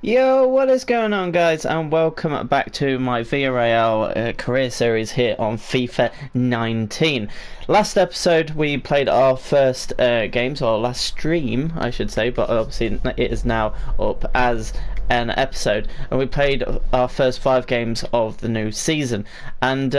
Yo, what is going on, guys, and welcome back to my Villarreal career series here on FIFA 19. Last episode we played our first games, or last stream I should say, but obviously it is now up as an episode, and we played our first 5 games of the new season, and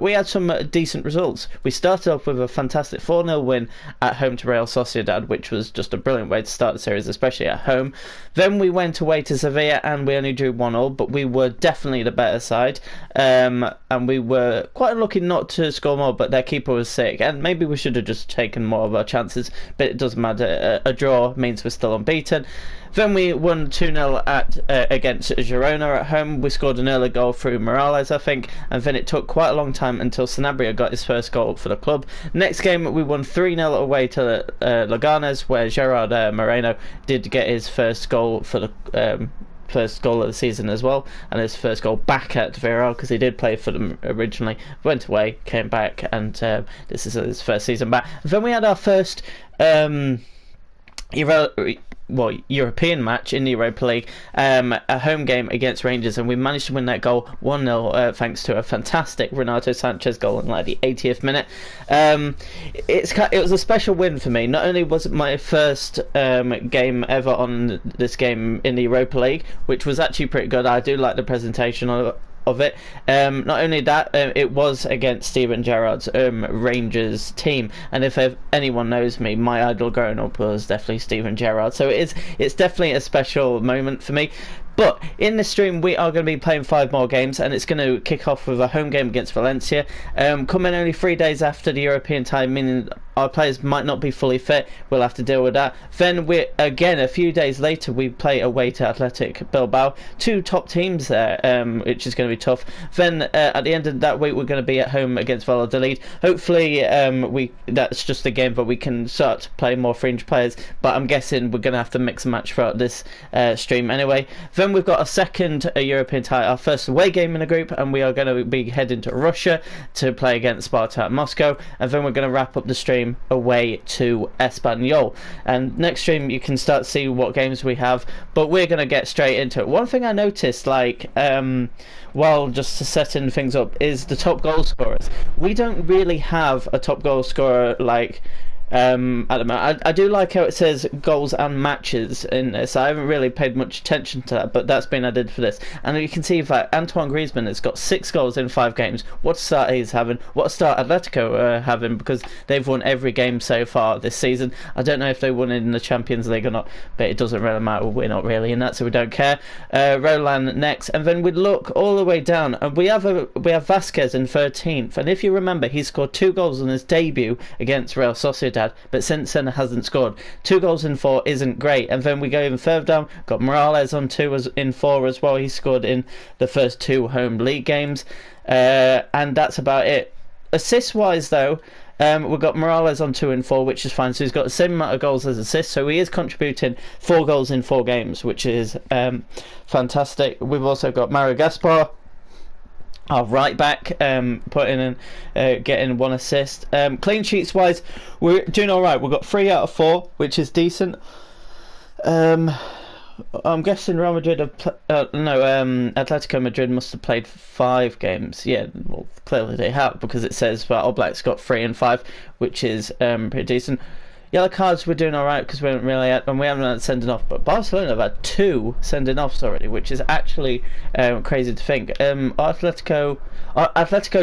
we had some decent results. We started off with a fantastic 4-0 win at home to Real Sociedad, which was just a brilliant way to start the series, especially at home. Then we went away to Sevilla and we only drew 1-1, but we were definitely the better side, and we were quite unlucky not to score more, but their keeper was sick, and maybe we should have just taken more of our chances, but it doesn't matter. A draw means we're still unbeaten. Then we won 2-0 against Girona at home. We scored an early goal through Morales, I think, and then it took quite a long time until Sanabria got his first goal for the club. Next game we won 3-0 away to Leganes, where Gerard Moreno did get his first goal for the first goal of the season as well, and his first goal back at Villarreal, because he did play for them originally, went away, came back, and this is his first season back. Then we had our first European match in the Europa League, a home game against Rangers, and we managed to win that goal 1-0 thanks to a fantastic Renato Sanchez goal in like the 80th minute. It was a special win for me. Not only was it my first game ever on this game in the Europa League, which was actually pretty good. I do like the presentation of it. Not only that, it was against Steven Gerrard's Rangers team, and if anyone knows me, my idol growing up was definitely Steven Gerrard, so it's definitely a special moment for me. But in this stream we are going to be playing 5 more games, and it's going to kick off with a home game against Valencia, coming only 3 days after the European time, meaning our players might not be fully fit. We'll have to deal with that. Then we again, a few days later, we play away to Athletic Bilbao, 2 top teams there, which is going to be tough. Then at the end of that week we're going to be at home against Valladolid. Hopefully that's just a game, but we can start to play more fringe players, but I'm guessing we're going to have to mix and match throughout this stream anyway. Then we've got a second European tie, our first away game in the group, and we are going to be heading to Russia to play against Spartak Moscow, and then we're going to wrap up the stream away to Espanyol. And next stream you can start to see what games we have, but we're going to get straight into it. One thing I noticed, while just setting things up, is the top goal scorers. We don't really have a top goal scorer at the moment. I do like how it says goals and matches in this. I haven't really paid much attention to that, but that's been added for this. And you can see that Antoine Griezmann has got 6 goals in 5 games. What a start he's having. What a start Atletico are having, because they've won every game so far this season. I don't know if they won in the Champions League or not, but it doesn't really matter. We're not really in that, so we don't care. Roland next, and then we look all the way down, and we have Vasquez in 13th. And if you remember, he scored 2 goals on his debut against Real Sociedad, but since then hasn't scored. 2 goals in 4 isn't great. And then we go even further down, got Morales on 2 in 4 as well. He scored in the first 2 home league games, and that's about it. Assist wise though, we've got Morales on 2 and 4, which is fine. So he's got the same amount of goals as assists, so he is contributing 4 goals in 4 games, which is fantastic. We've also got Mario Gaspar, our right back, putting in, getting 1 assist. Clean sheets wise, we're doing all right. We've got 3 out of 4, which is decent. I'm guessing Real Madrid Atletico Madrid must have played 5 games. Yeah, well, clearly they have, because it says that All Blacks got 3 and 5, which is pretty decent. Yellow cards, we're doing alright because we haven't really had, and we haven't had sending off, but Barcelona have had 2 sending offs already, which is actually crazy to think. Atletico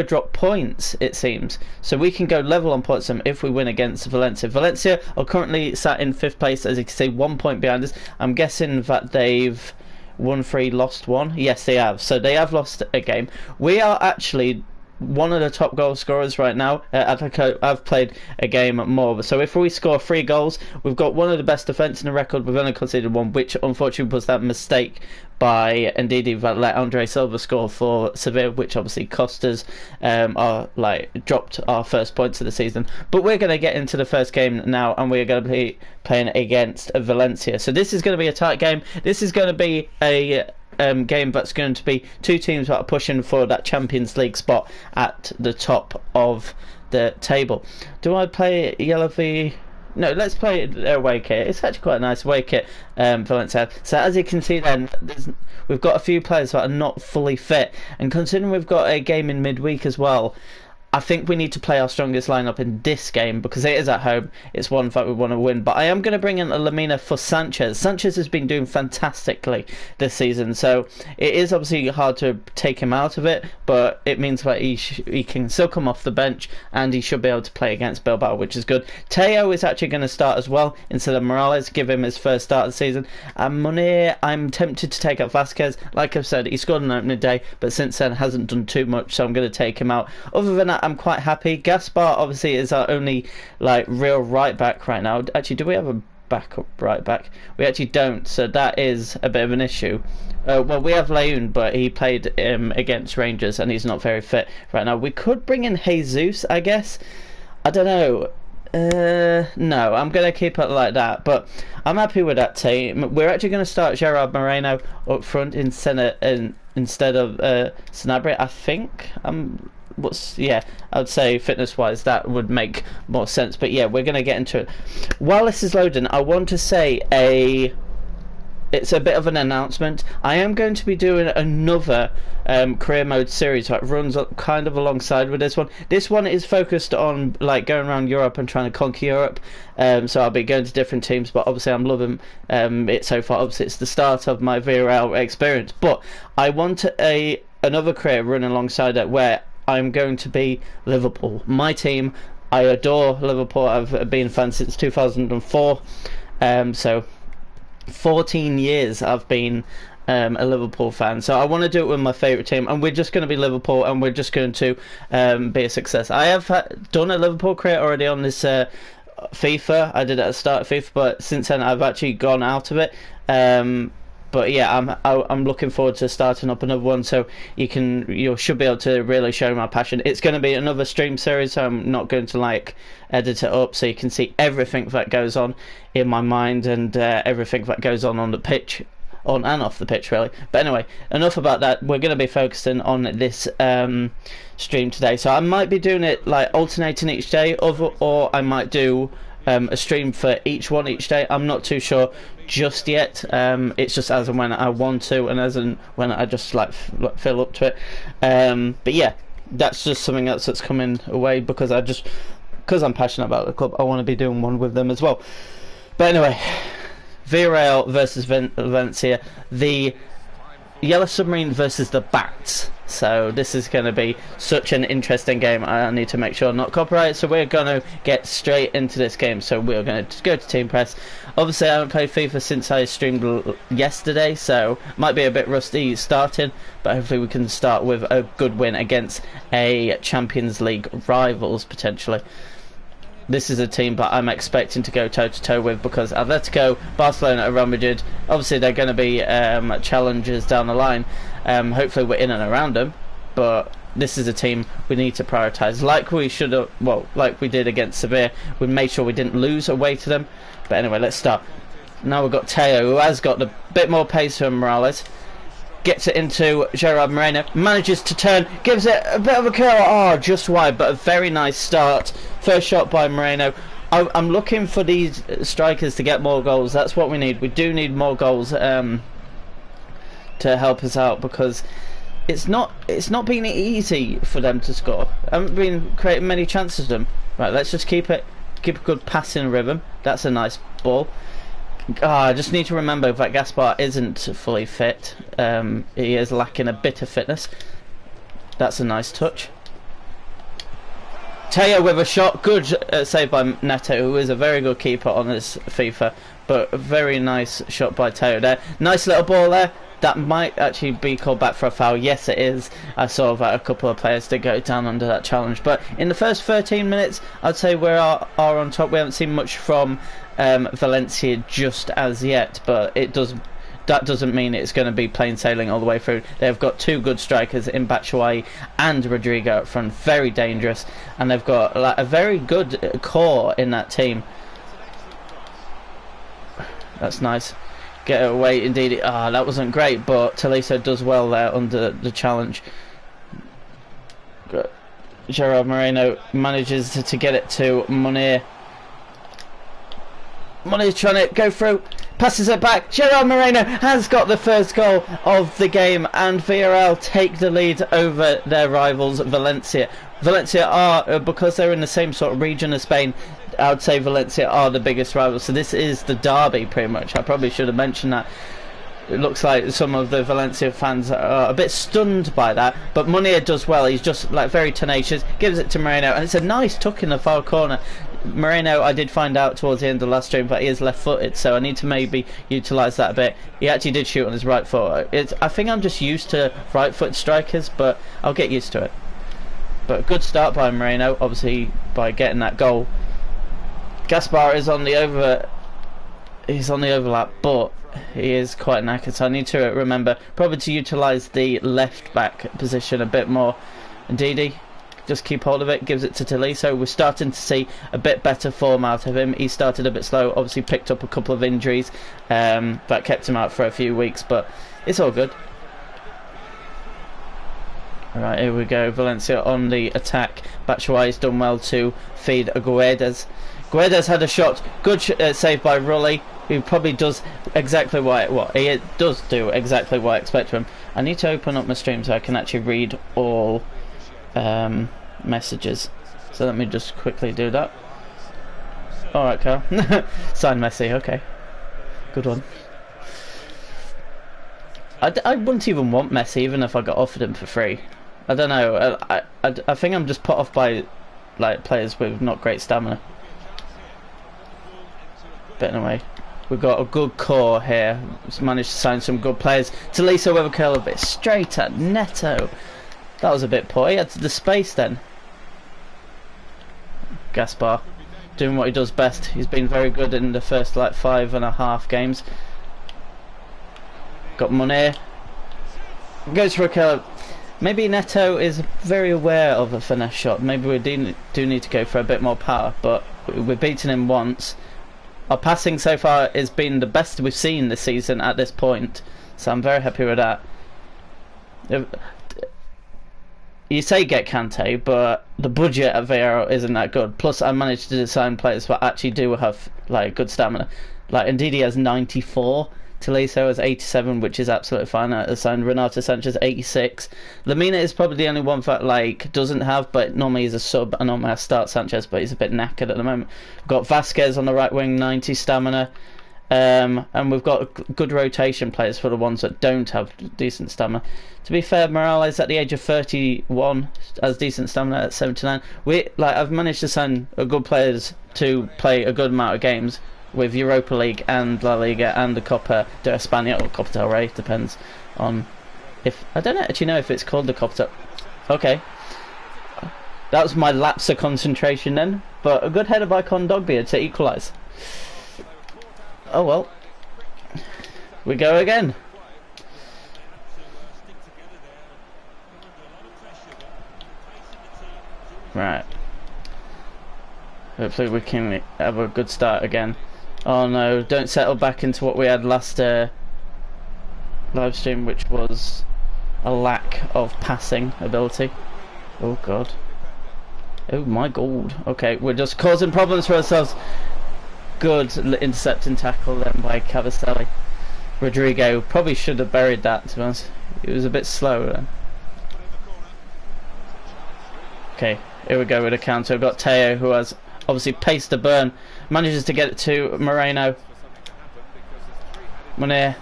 dropped points, it seems, so we can go level on points if we win against Valencia. Valencia are currently sat in 5th place, as you can see, 1 point behind us. I'm guessing that they've won 3, lost 1. Yes, they have. So they have lost a game. We are actually one of the top goal scorers right now. Atletico have played a game more, so if we score 3 goals, we've got one of the best defence in the record. We've only conceded 1, which unfortunately was that mistake by Ndidi that let Andre Silva score for Sevilla, which obviously cost us dropped our first points of the season. But we're going to get into the first game now, and we're going to be playing against Valencia. So this is going to be a tight game. This is going to be a game that's going to be 2 teams that are pushing for that Champions League spot at the top of the table. Do I play yellow v No, let's play their away kit. It's actually quite a nice away kit, Valencia. So as you can see then, we've got a few players that are not fully fit. And considering we've got a game in midweek as well, I think we need to play our strongest lineup in this game because it is at home. It's one that we want to win. But I am going to bring in a Lamina for Sanchez. Sanchez has been doing fantastically this season, so it is obviously hard to take him out of it, but it means that he can still come off the bench and he should be able to play against Bilbao, which is good. Teo is actually going to start as well instead of Morales, give him his first start of the season. And Munir, I'm tempted to take out Vasquez. Like I've said, he scored on opening day, but since then hasn't done too much, so I'm going to take him out. Other than that, I'm quite happy. Gaspar obviously is our only like real right back right now. Actually, do we have a backup right back? We actually don't, so that is a bit of an issue. Well, we have Leon, but he played against Rangers and he's not very fit right now. We could bring in Jesus, I guess. I don't know. No, I'm going to keep it like that, but I'm happy with that team. We're actually going to start Gerard Moreno up front instead of Sanabria, I think. Yeah, I'd say fitness wise that would make more sense, but yeah, we're going to get into it. While this is loading, I want to say it's a bit of an announcement. I am going to be doing another career mode series that runs kind of alongside with this one. This one is focused on like going around Europe and trying to conquer Europe, so I'll be going to different teams, but obviously I'm loving it so far. Obviously it's the start of my VILLARREAL experience, but I want another career running alongside it where I'm going to be Liverpool, my team. I adore Liverpool. I've been a fan since 2004, so 14 years I've been a Liverpool fan. So I want to do it with my favourite team, and we're just going to be Liverpool, and we're just going to be a success. I have done a Liverpool career already on this FIFA. I did it at the start of FIFA, but since then I've actually gone out of it. But yeah, I'm looking forward to starting up another one, so you should be able to really show my passion. It's going to be another stream series, so I'm not going to like edit it up, so you can see everything that goes on in my mind and everything that goes on the pitch, on and off the pitch really. But anyway, enough about that. We're going to be focusing on this stream today, so I might be doing it like alternating each day, or I might do a stream for each day. I'm not too sure just yet. It's just as and when I want to, and as and when I just like feel up to it. But yeah, that's just something else that's coming away because I'm passionate about the club. I want to be doing one with them as well. But anyway, VILLARREAL versus Valencia, the Yellow Submarine versus the Bats. So this is going to be such an interesting game. I need to make sure I'm not copyrighted, so we're going to get straight into this game. So we're going to go to Team Press. Obviously I haven't played FIFA since I streamed yesterday, so might be a bit rusty starting, but hopefully we can start with a good win against a Champions League rivals potentially. This is a team that I'm expecting to go toe-to-toe with because Atletico, Barcelona and Real Madrid, obviously they're going to be challengers down the line. Hopefully we're in and around them, but this is a team we need to prioritise. Like we should have, well, like we did against Sevilla, we made sure we didn't lose away to them. But anyway, let's start. Now we've got Teo, who has got a bit more pace than Morales. Gets it into Gerard Moreno, manages to turn, gives it a bit of a curl, just wide, but a very nice start. First shot by Moreno. I'm looking for these strikers to get more goals. That's what we need. We do need more goals to help us out because it's not been easy for them to score. I haven't been creating many chances for them. Right, let's just keep a good passing rhythm. That's a nice ball. I just need to remember that Gaspar isn't fully fit. He is lacking a bit of fitness. That's a nice touch. Teo with a shot. Good save by Neto, who is a very good keeper on this FIFA. But a very nice shot by Teo there. Nice little ball there. That might actually be called back for a foul. Yes, it is. I saw that a couple of players did go down under that challenge. But in the first 13 minutes, I'd say we are on top. We haven't seen much from Valencia just as yet. But that doesn't mean it's going to be plain sailing all the way through. They've got two good strikers in Batshuayi and Rodrigo up front. Very dangerous. And they've got like, a very good core in that team. That's nice. Get it away indeed. That wasn't great, but Tolisso does well there under the challenge. Gerard Moreno manages to get it to Munir. Money's trying to go through, passes it back. Gerard Moreno has got the first goal of the game, and Villarreal take the lead over their rivals Valencia. Valencia are, because they're in the same sort of region as Spain, I would say Valencia are the biggest rivals. So this is the derby, pretty much. I probably should have mentioned that. It looks like some of the Valencia fans are a bit stunned by that, but Munir does well. He's just like very tenacious, gives it to Moreno, and it's a nice tuck in the far corner. Moreno, I did find out towards the end of the last stream that he is left-footed, so I need to maybe utilise that a bit. He actually did shoot on his right foot. I think I'm just used to right-foot strikers, but I'll get used to it. But a good start by Moreno, obviously by getting that goal. Gaspar is on the he's on the overlap, but he is quite knackered, so I need to remember probably to utilise the left back position a bit more. And Didi, just keep hold of it, gives it to Tolisso. We're starting to see a bit better form out of him. He started a bit slow, obviously picked up a couple of injuries that kept him out for a few weeks, but it's all good. Alright, here we go. Valencia on the attack. Batshuayi's done well to feed Guedes. Guedes had a shot. Good save by Rulli, who probably does exactly he does do exactly what I expect from him. I need to open up my stream so I can actually read all messages. So let me just quickly do that. Alright, Carl. Sign Messi, okay. Good one. I wouldn't even want Messi even if I got offered him for free. I don't know. I think I'm just put off by like players with not great stamina. But anyway, we've got a good core here. We've managed to sign some good players. Tolisso with a curl a bit straight at Neto. That was a bit poor. He had the space then. Gaspar doing what he does best. He's been very good in the first like 5.5 games. Got Munir. Goes for a curl. Maybe Neto is very aware of a finesse shot. Maybe we do need to go for a bit more power, but we've beaten him once. Our passing so far has been the best we've seen this season at this point, so I'm very happy with that. You say get Kante, but the budget at Villarreal isn't that good. Plus, I managed to sign players that actually do have like good stamina. Like Ndidi has 94. Tolisso has 87, which is absolutely fine. I signed Renato Sanchez 86. Lamina is probably the only one that like doesn't have, but normally he's a sub. I normally I start Sanchez, but he's a bit knackered at the moment. We've got Vasquez on the right wing, 90 stamina, and we've got good rotation players for the ones that don't have decent stamina. To be fair, Morales at the age of 31 has decent stamina at 79. I've managed to sign good players to play a good amount of games with Europa League and La Liga and the Copa de España or Copa del Rey, depends on if I don't actually know if it's called the Copa del. Okay, that was my lapse of concentration then, but a good header by Condogbeard to equalise. Oh well, we go again. Right, hopefully we can have a good start again. Oh no, don't settle back into what we had last live stream, which was a lack of passing ability. Oh god. Oh my god. Okay, we're just causing problems for ourselves. Good intercepting tackle then by Cavaselli. Rodrigo probably should have buried that, to be honest. It was a bit slow then. Okay, here we go with a counter. We've got Teo, who has obviously pace to burn, manages to get it to Moreno. Munir,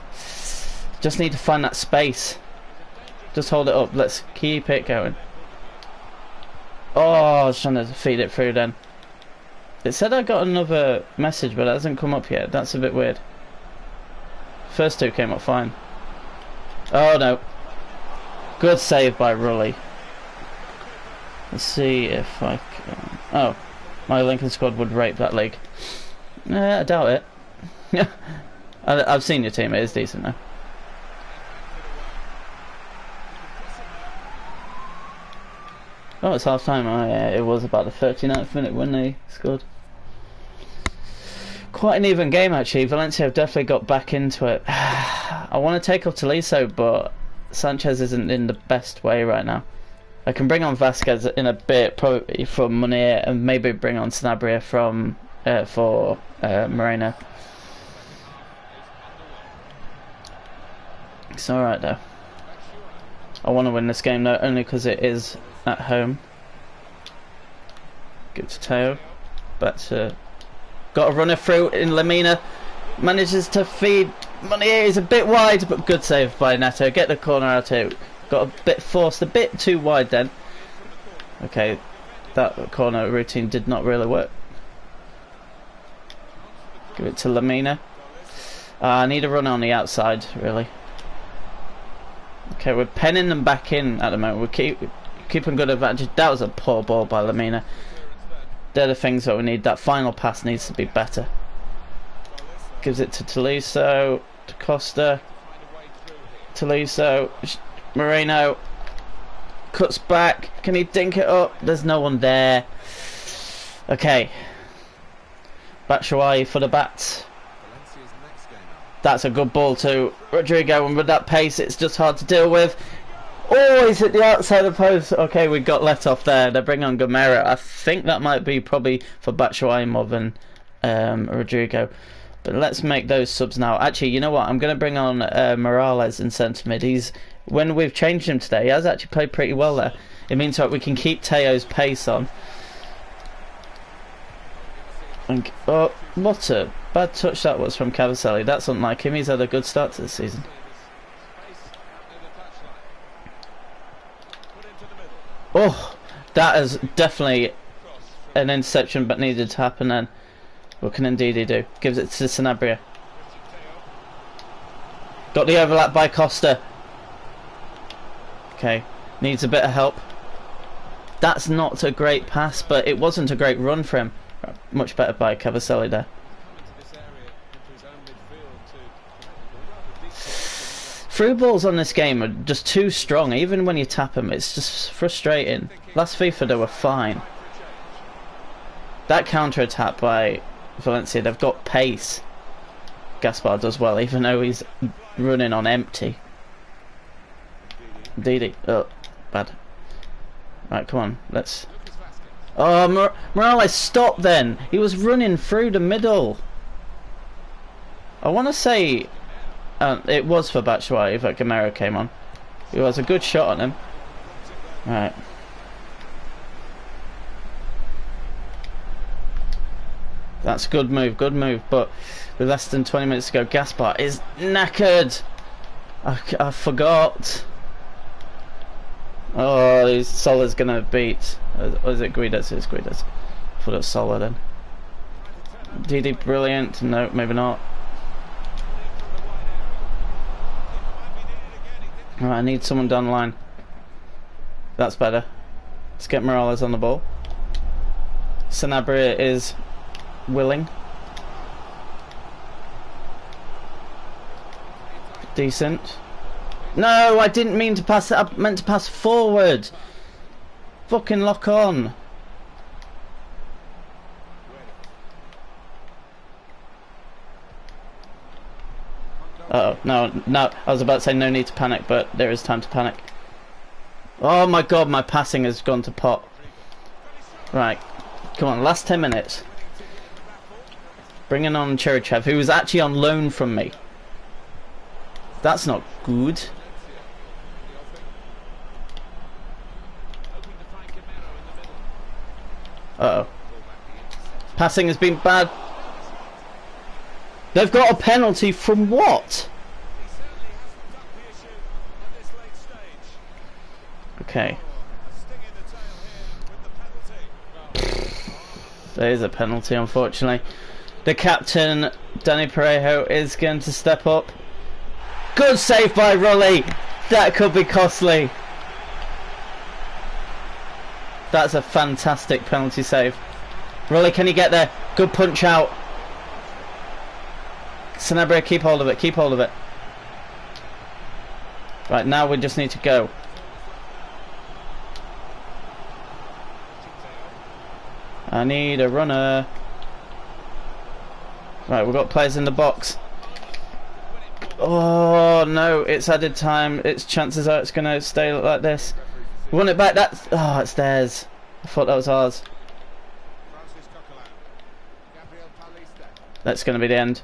just need to find that space. Just hold it up. Let's keep it going. Oh, I was trying to feed it through then. It said I got another message, but it hasn't come up yet. That's a bit weird. First two came up fine. Oh no. Good save by Rulli. Let's see if I can. Oh, my Lincoln squad would rape that league. I doubt it. I've seen your team, it is decent now. Oh, it's half time. Oh yeah, it was about the 39th minute when they scored. Quite an even game actually. Valencia have definitely got back into it. I want to take off Tolisso, but Sanchez isn't in the best way right now. I can bring on Vasquez in a bit, probably from Munir, and maybe bring on Sanabria from for Moreno. It's alright though. I want to win this game though, only because it is at home. Give to Teo. Back to... Got a runner through in Lamina. Manages to feed Money. He's a bit wide, but good save by Neto. Get the corner out here. Got a bit forced, a bit too wide then. Okay, that corner routine did not really work. Give it to Lamina. I need a run on the outside, really. Okay, we're penning them back in at the moment. We're keeping good advantage. That was a poor ball by Lamina. They're the things that we need. That final pass needs to be better. Gives it to Tolisso, to Costa, Tolisso, Moreno, cuts back. Can he dink it up? There's no one there. Okay. Batshuayi for the bats. That's a good ball to Rodrigo, and with that pace it's just hard to deal with. Oh, he's at the outside of the post. Okay, we got let off there. They bring on Gamero. I think that might be probably for Batshuayi more than Rodrigo. But let's make those subs now. Actually, you know what? I'm going to bring on Morales in centre mid. When we've changed him today, he has actually played pretty well there. It means that we can keep Teo's pace on. And, oh, what a bad touch that was from Cavaselli. That's unlike him. He's had a good start to the season. Oh, that is definitely an interception, but needed to happen then. What can Ndidi do? Gives it to Sanabria. Got the overlap by Costa. Okay, needs a bit of help. That's not a great pass, but it wasn't a great run for him. Much better by Cavaselli there. Through balls on this game are just too strong. Even when you tap them, it's just frustrating. Last FIFA they were fine. That counter attack by Valencia, they've got pace. Gaspar does well, even though he's running on empty. Didi, oh, bad. Right, come on, let's... Oh, Morales, stop then! He was running through the middle. I want to say it was for Batshuayi that Gamero came on. It was a good shot on him. Right. That's a good move, but with less than 20 minutes to go, Gaspar is knackered. I forgot. Oh, Sola's gonna beat. Or is it Guides? It's Guides. I thought it was Sola then. Didi, brilliant. No, maybe not. Alright, I need someone down the line. That's better. Let's get Morales on the ball. Sanabria is willing. Decent. No, I didn't mean to pass it. I meant to pass forward. Fucking lock on. Uh-oh, no, I was about to say no need to panic, but there is time to panic. Oh my god, my passing has gone to pot. Right, come on, last 10 minutes. Bringing on Cherichev, who was actually on loan from me. That's not good. Uh-oh. Passing has been bad. They've got a penalty from what? Okay. There is a penalty, unfortunately. The captain, Danny Parejo, is going to step up. Good save by Rulli. That could be costly. That's a fantastic penalty save. Rulli, can you get there? Good punch out. Sanabria, keep hold of it, keep hold of it. Right, now we just need to go. I need a runner. Right, we've got players in the box. Oh no, it's added time. Its chances are it's going to stay like this. We want it back. That's... Oh, it's theirs. I thought that was ours. That's going to be the end.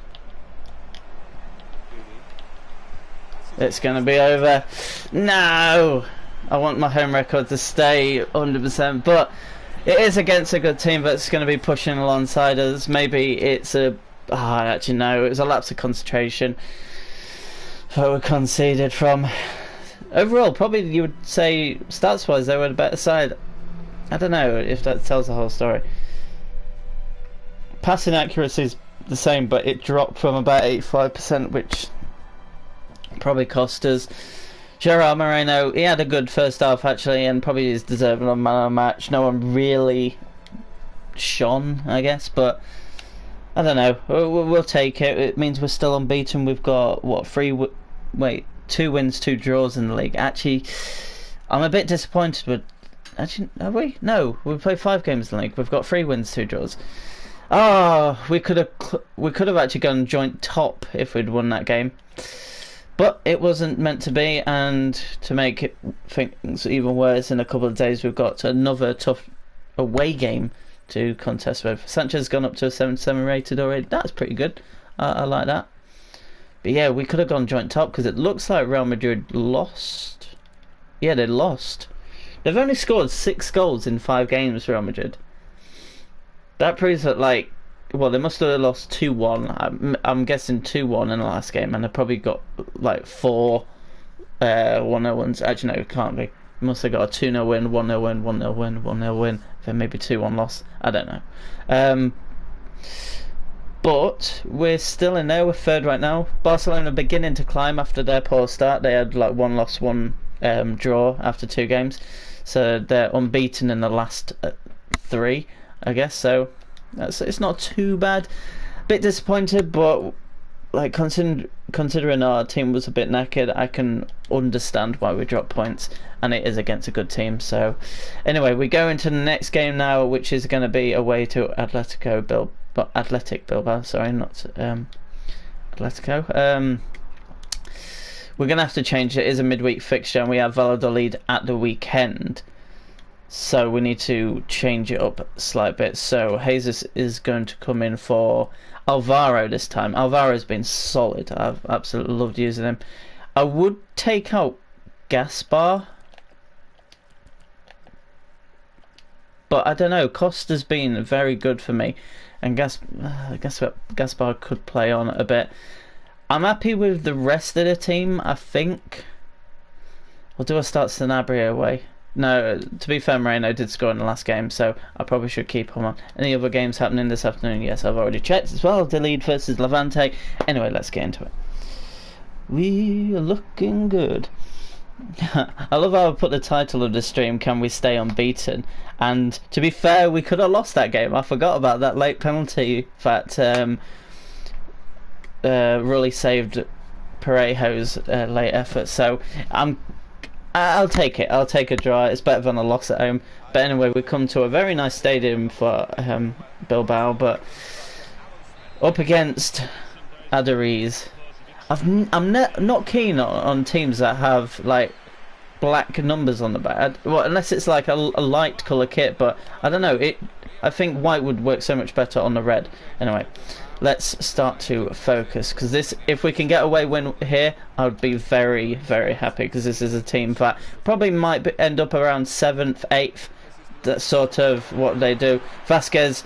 It's going to be over. No! I want my home record to stay 100%, but it is against a good team that's going to be pushing alongside us. Maybe it's a... actually no, it was a lapse of concentration that we conceded from. Overall, probably you would say, stats-wise, they were the better side. I don't know if that tells the whole story. Passing accuracy is the same, but it dropped from about 85%, which probably cost us. Gerard Moreno, he had a good first half actually, and probably is deserving of man of the match. No one really shone, I guess, but I don't know. We'll take it. It means we're still unbeaten. We've got what, 2 wins, 2 draws in the league. Actually, I'm a bit disappointed with. Actually, have we? No, we've played 5 games in the league. We've got 3 wins, 2 draws. We could have actually gone joint top if we'd won that game. But it wasn't meant to be, and to make it things even worse, in a couple of days we've got another tough away game to contest with. Sanchez has gone up to a 77 rated already. That's pretty good. I like that. But yeah, we could have gone joint top because it looks like Real Madrid lost. Yeah, they lost. They've only scored 6 goals in 5 games, Real Madrid. That proves that, like, well, they must have lost 2-1. I'm guessing 2-1 in the last game, and they probably got like 4 1-0 wins. Actually, no, it can't be. Must have got a 2-0 win, 1-0 win, 1-0 win, 1-0 win, then maybe 2-1 loss. I don't know. But we're still in there. We're 3rd right now. Barcelona beginning to climb after their poor start. They had like 1 loss, 1 draw after 2 games, so they're unbeaten in the last 3, I guess. So it's not too bad. Bit disappointed, but like considering our team was a bit knackered, I can understand why we dropped points, and it is against a good team. So anyway, we go into the next game now, which is going to be away to Athletic Bilbao. Sorry, not Atletico. We're going to have to change it. It is a midweek fixture, and we have Valladolid at the weekend. So we need to change it up a slight bit. So Jesus is going to come in for Alvaro this time. Alvaro's been solid. I've absolutely loved using him. I would take out Gaspar, but I don't know. Costa's been very good for me, and Gaspar could play on a bit. I'm happy with the rest of the team, I think. Or do I start Sanabria away? No, to be fair, Moreno did score in the last game, so I probably should keep him on. Any other games happening this afternoon? Yes, I've already checked as well. Delete versus Levante. Anyway, let's get into it. We are looking good. I love how I put the title of the stream, Can We Stay Unbeaten? And to be fair, we could have lost that game. I forgot about that late penalty that Rulli saved Parejo's late effort. So I'll take it. I'll take a draw. It's better than a loss at home. But anyway, we come to a very nice stadium for Bilbao, but up against Aduriz. I'm not keen on teams that have like black numbers on the back. Well, unless it's like a light colour kit. But I don't know. I think white would work so much better on the red. Anyway, let's start to focus, because this, if we can get away win here, I would be very, very happy, because this is a team that probably might end up around 7th, 8th. That's sort of what they do. Vasquez,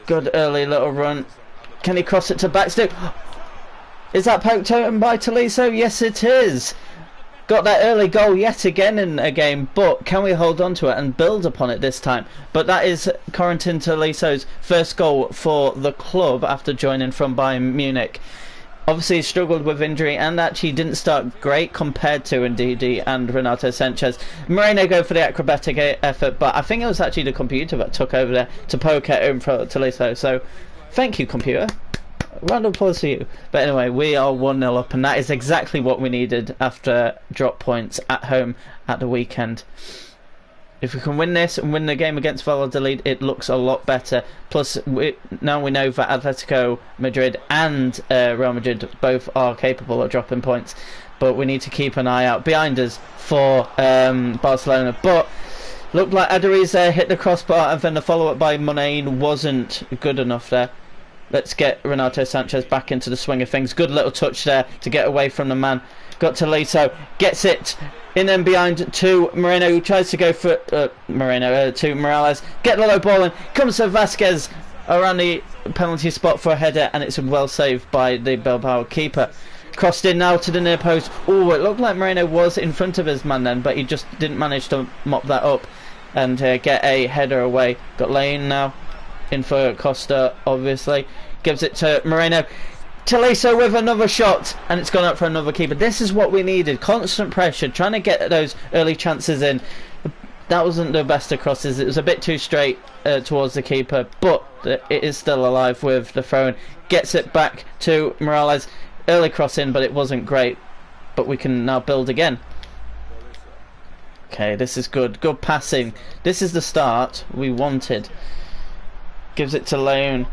good early little run. Can he cross it to Backstick? Is that poked out by Tolisso? Yes, it is. Got that early goal yet again in a game, but can we hold on to it and build upon it this time? But that is Corentin Tolisso's first goal for the club after joining from Bayern Munich. Obviously he struggled with injury and actually didn't start great compared to Ndidi and Renato Sanchez. Moreno go for the acrobatic effort, but I think it was actually the computer that took over there to poke at him for Tolisso. So thank you, computer. Round of applause for you. But anyway, we are 1-0 up, and that is exactly what we needed after drop points at home at the weekend. If we can win this and win the game against Valladolid, it looks a lot better. Plus, now we know that Atletico Madrid and Real Madrid both are capable of dropping points. But we need to keep an eye out behind us for Barcelona. But looked like Aduriz there hit the crossbar, and then the follow-up by Monain wasn't good enough there. Let's get Renato Sanchez back into the swing of things. Good little touch there to get away from the man. Got to Lito, gets it in and behind to Moreno, who tries to go for to Morales. Get the low ball in, comes to Vasquez around the penalty spot for a header, and it's well saved by the Bilbao keeper. Crossed in now to the near post. Oh, it looked like Moreno was in front of his man then, but he just didn't manage to mop that up and get a header away. Got Lane now in for Costa, obviously. Gives it to Moreno. Tolisso with another shot, and it's gone up for another keeper. This is what we needed. Constant pressure, trying to get those early chances in. That wasn't the best of crosses. It was a bit too straight towards the keeper, but it is still alive with the throw-in. Gets it back to Morales. Early cross in, but it wasn't great. But we can now build again. Okay, this is good. Good passing. This is the start we wanted. Gives it to Leon.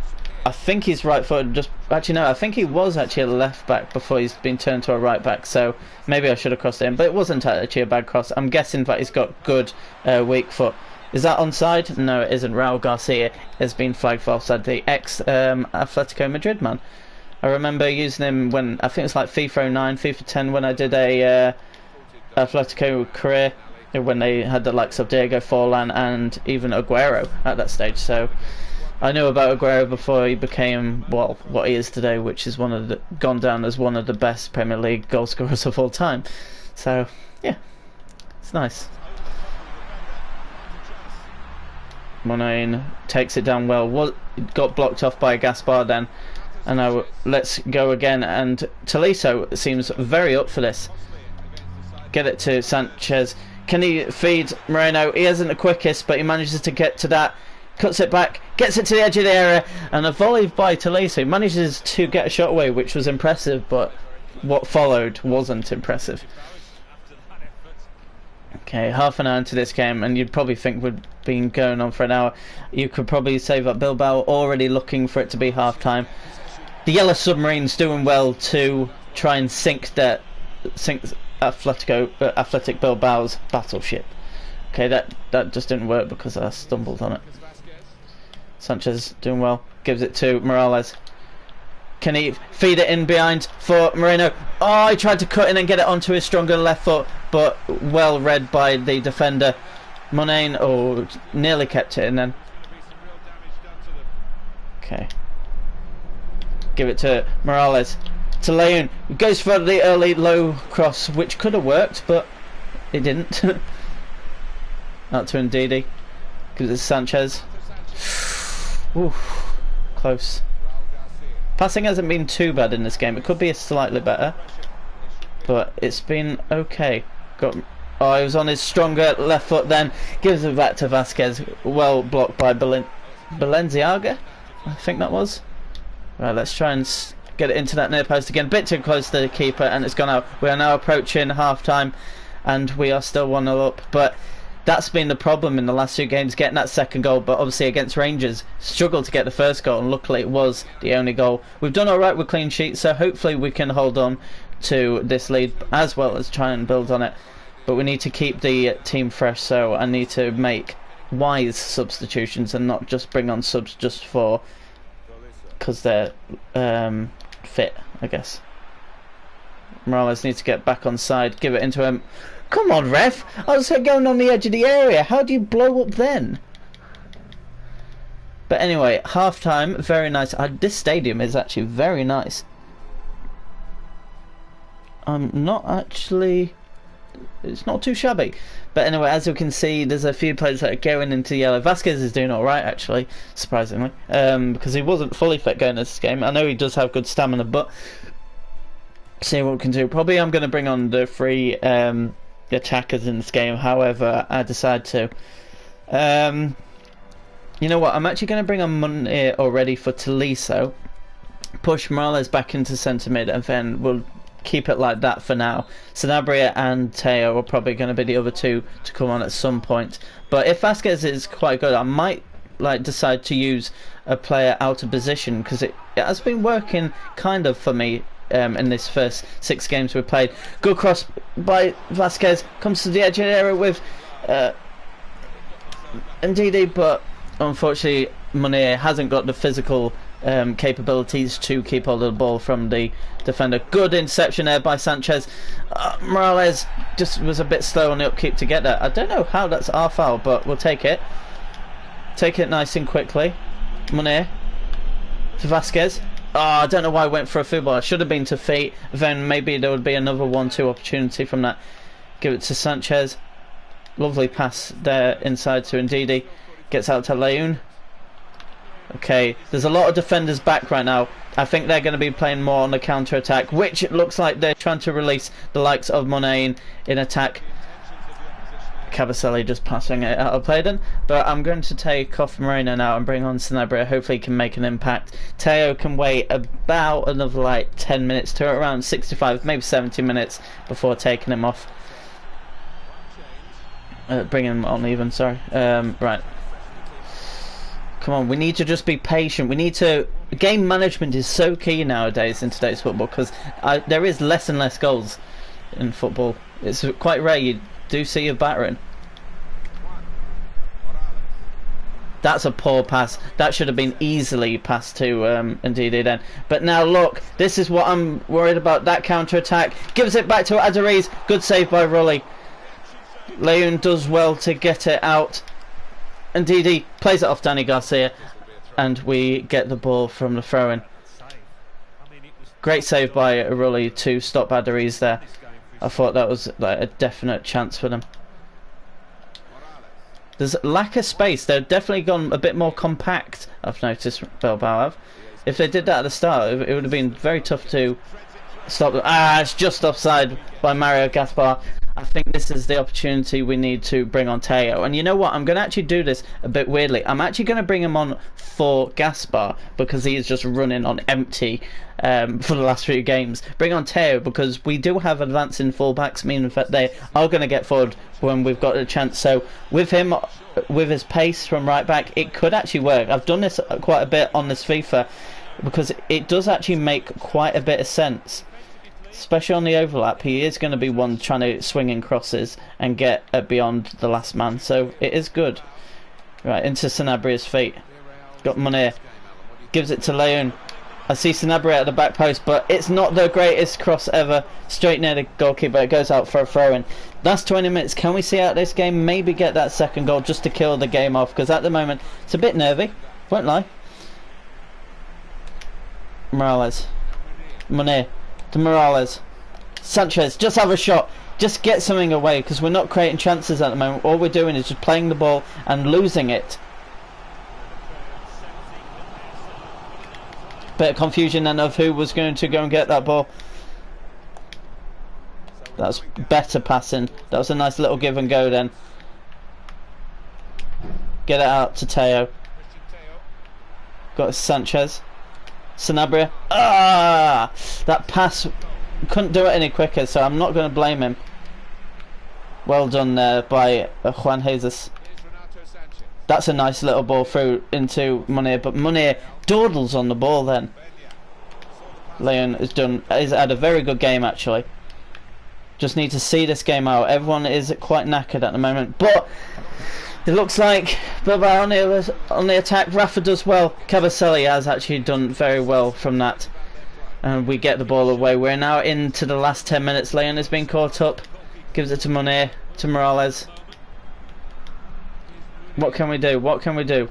I think he's right footed. Actually no, I think he was actually a left back before he's been turned to a right back. So maybe I should have crossed it in, but it wasn't actually a bad cross. I'm guessing that he's got good weak foot. Is that onside? No, it isn't. Raul Garcia has been flagged for offside. The ex Atletico Madrid man. I remember using him when I think it was like FIFA 09, FIFA 10 when I did a Atletico career, when they had the likes of Diego Forlan and even Aguero at that stage. So I knew about Aguero before he became, well, what he is today, which is gone down as one of the best Premier League goal scorers of all time. So yeah, it's nice. Monain takes it down well. Got blocked off by Gaspar then, and now let's go again. And Tolisso seems very up for this. Get it to Sanchez. Can he feed Moreno? He isn't the quickest, but he manages to get to that. Cuts it back, gets it to the edge of the area, and a volley by Tolisso. He manages to get a shot away, which was impressive, but what followed wasn't impressive. Okay, half an hour into this game, and you'd probably think we'd been going on for an hour. You could probably say that Bilbao already looking for it to be half time. The Yellow Submarine's doing well to try and sink Athletic Bilbao's battleship. Okay, that just didn't work because I stumbled on it. Sanchez doing well, gives it to Morales. Can he feed it in behind for Moreno? Oh, he tried to cut in and get it onto his stronger left foot, but well read by the defender. Monain, oh, nearly kept it in then. Okay. Give it to Morales. To Leon. Goes for the early low cross, which could have worked, but it didn't. Out to Ndidi. Gives it to Sanchez. Oof, close. Passing hasn't been too bad in this game. It could be slightly better, but it's been okay. Oh, he was on his stronger left foot then. Gives it back to Vasquez. Well blocked by Balenciaga, I think that was. Right, let's try and get it into that near post again. Bit too close to the keeper, and it's gone out. We are now approaching half time, and we are still 1-0 up. But that's been the problem in the last two games, getting that second goal. But obviously against Rangers, struggled to get the first goal, and luckily it was the only goal. We've done alright with clean sheets, so hopefully we can hold on to this lead as well as try and build on it. But we need to keep the team fresh, so I need to make wise substitutions and not just bring on subs just for because they're fit, I guess. Morales needs to get back on side, give it into him. Come on, ref! I was going on the edge of the area. How do you blow up then? But anyway, half time, very nice. This stadium is actually very nice. I'm not actually. It's not too shabby. But anyway, as you can see, there's a few players that are going into yellow. Vasquez is doing alright, actually, surprisingly. Because he wasn't fully fit going into this game. I know he does have good stamina, but see what we can do. Probably I'm going to bring on the three attackers in this game, however I decide to. You know what, I'm actually going to bring on Munir already for Tolisso. Push Morales back into centre mid, and then we'll keep it like that for now. Sanabria and Teo are probably going to be the other two to come on at some point. But if Vasquez is quite good, I might decide to use a player out of position, because it has been working kind of for me in this first 6 games we've played. Good cross by Vasquez, comes to the edge of the area with Ndidi, but unfortunately Munir hasn't got the physical capabilities to keep hold of the ball from the defender. Good interception there by Sanchez. Morales just was a bit slow on the upkeep to get there. I don't know how that's our foul, but we'll take it. Take it nice and quickly. Munir to Vasquez. Oh, I don't know why I went for a through ball. I should have been to feet. Then maybe there would be another 1-2 opportunity from that. Give it to Sanchez. Lovely pass there inside to Ndidi. Gets out to Leon. Okay, there's a lot of defenders back right now. I think they're going to be playing more on the counter-attack, which it looks like they're trying to release the likes of Monet in attack. Cavaselli just passing it out of play then. But I'm going to take off Moreno now and bring on Sanabria. Hopefully he can make an impact. Teo can wait about another like 10 minutes to around 65, maybe 70 minutes before taking him off. Bring him on even, sorry. Right. Come on, we need to just be patient. We need to... Game management is so key nowadays in today's football because there is less and less goals in football. It's quite rare you do see a battering. That's a poor pass. That should have been easily passed to Ndidi then. But now look, this is what I'm worried about. That counter-attack. Gives it back to Aduriz. Good save by Rulli. Leon does well to get it out. Ndidi plays it off Danny Garcia. And we get the ball from the throw-in. Great save by Rulli to stop Aduriz there. I thought that was like a definite chance for them. There's lack of space. They've definitely gone a bit more compact, I've noticed, Bilbao have. If they did that at the start, it would have been very tough to stop them. It's just offside by Mario Gaspar. I think this is the opportunity we need to bring on Teo. And you know what? I'm going to actually do this a bit weirdly. I'm actually going to bring him on for Gaspar because he is just running on empty for the last few games. Bring on Teo because we do have advancing fullbacks, meaning that they are going to get forward when we've got a chance. So with him, with his pace from right back, it could actually work. I've done this quite a bit on this FIFA because it does actually make quite a bit of sense. Especially on the overlap, he is going to be one trying to swing in crosses and get beyond the last man. So it is good. Right, into Sanabria's feet. Got Munir. Gives it to Leon. I see Sanabria at the back post, but it's not the greatest cross ever. Straight near the goalkeeper. It goes out for a throw-in. That's 20 minutes. Can we see out this game? Maybe get that second goal just to kill the game off. Because at the moment, it's a bit nervy. Won't lie. Morales. Munir. To Morales. Sanchez, just have a shot. Just get something away because we're not creating chances at the moment. All we're doing is just playing the ball and losing it. Bit of confusion then of who was going to go and get that ball. That was better passing. That was a nice little give and go then. Get it out to Teo. Got Sanchez. Sanabria. That pass couldn't do it any quicker, so I'm not going to blame him. Well done there by Juan Jesus. That's a nice little ball through into Munir, but Munir dawdles on the ball then. Leon has had a very good game actually. Just need to see this game out. Everyone is quite knackered at the moment, but it looks like Bilbao on the attack. Rafa does well. Cavaselli has actually done very well from that. And we get the ball away. We're now into the last 10 minutes. Leon has been caught up. Gives it to Munir, to Morales. What can we do? What can we do?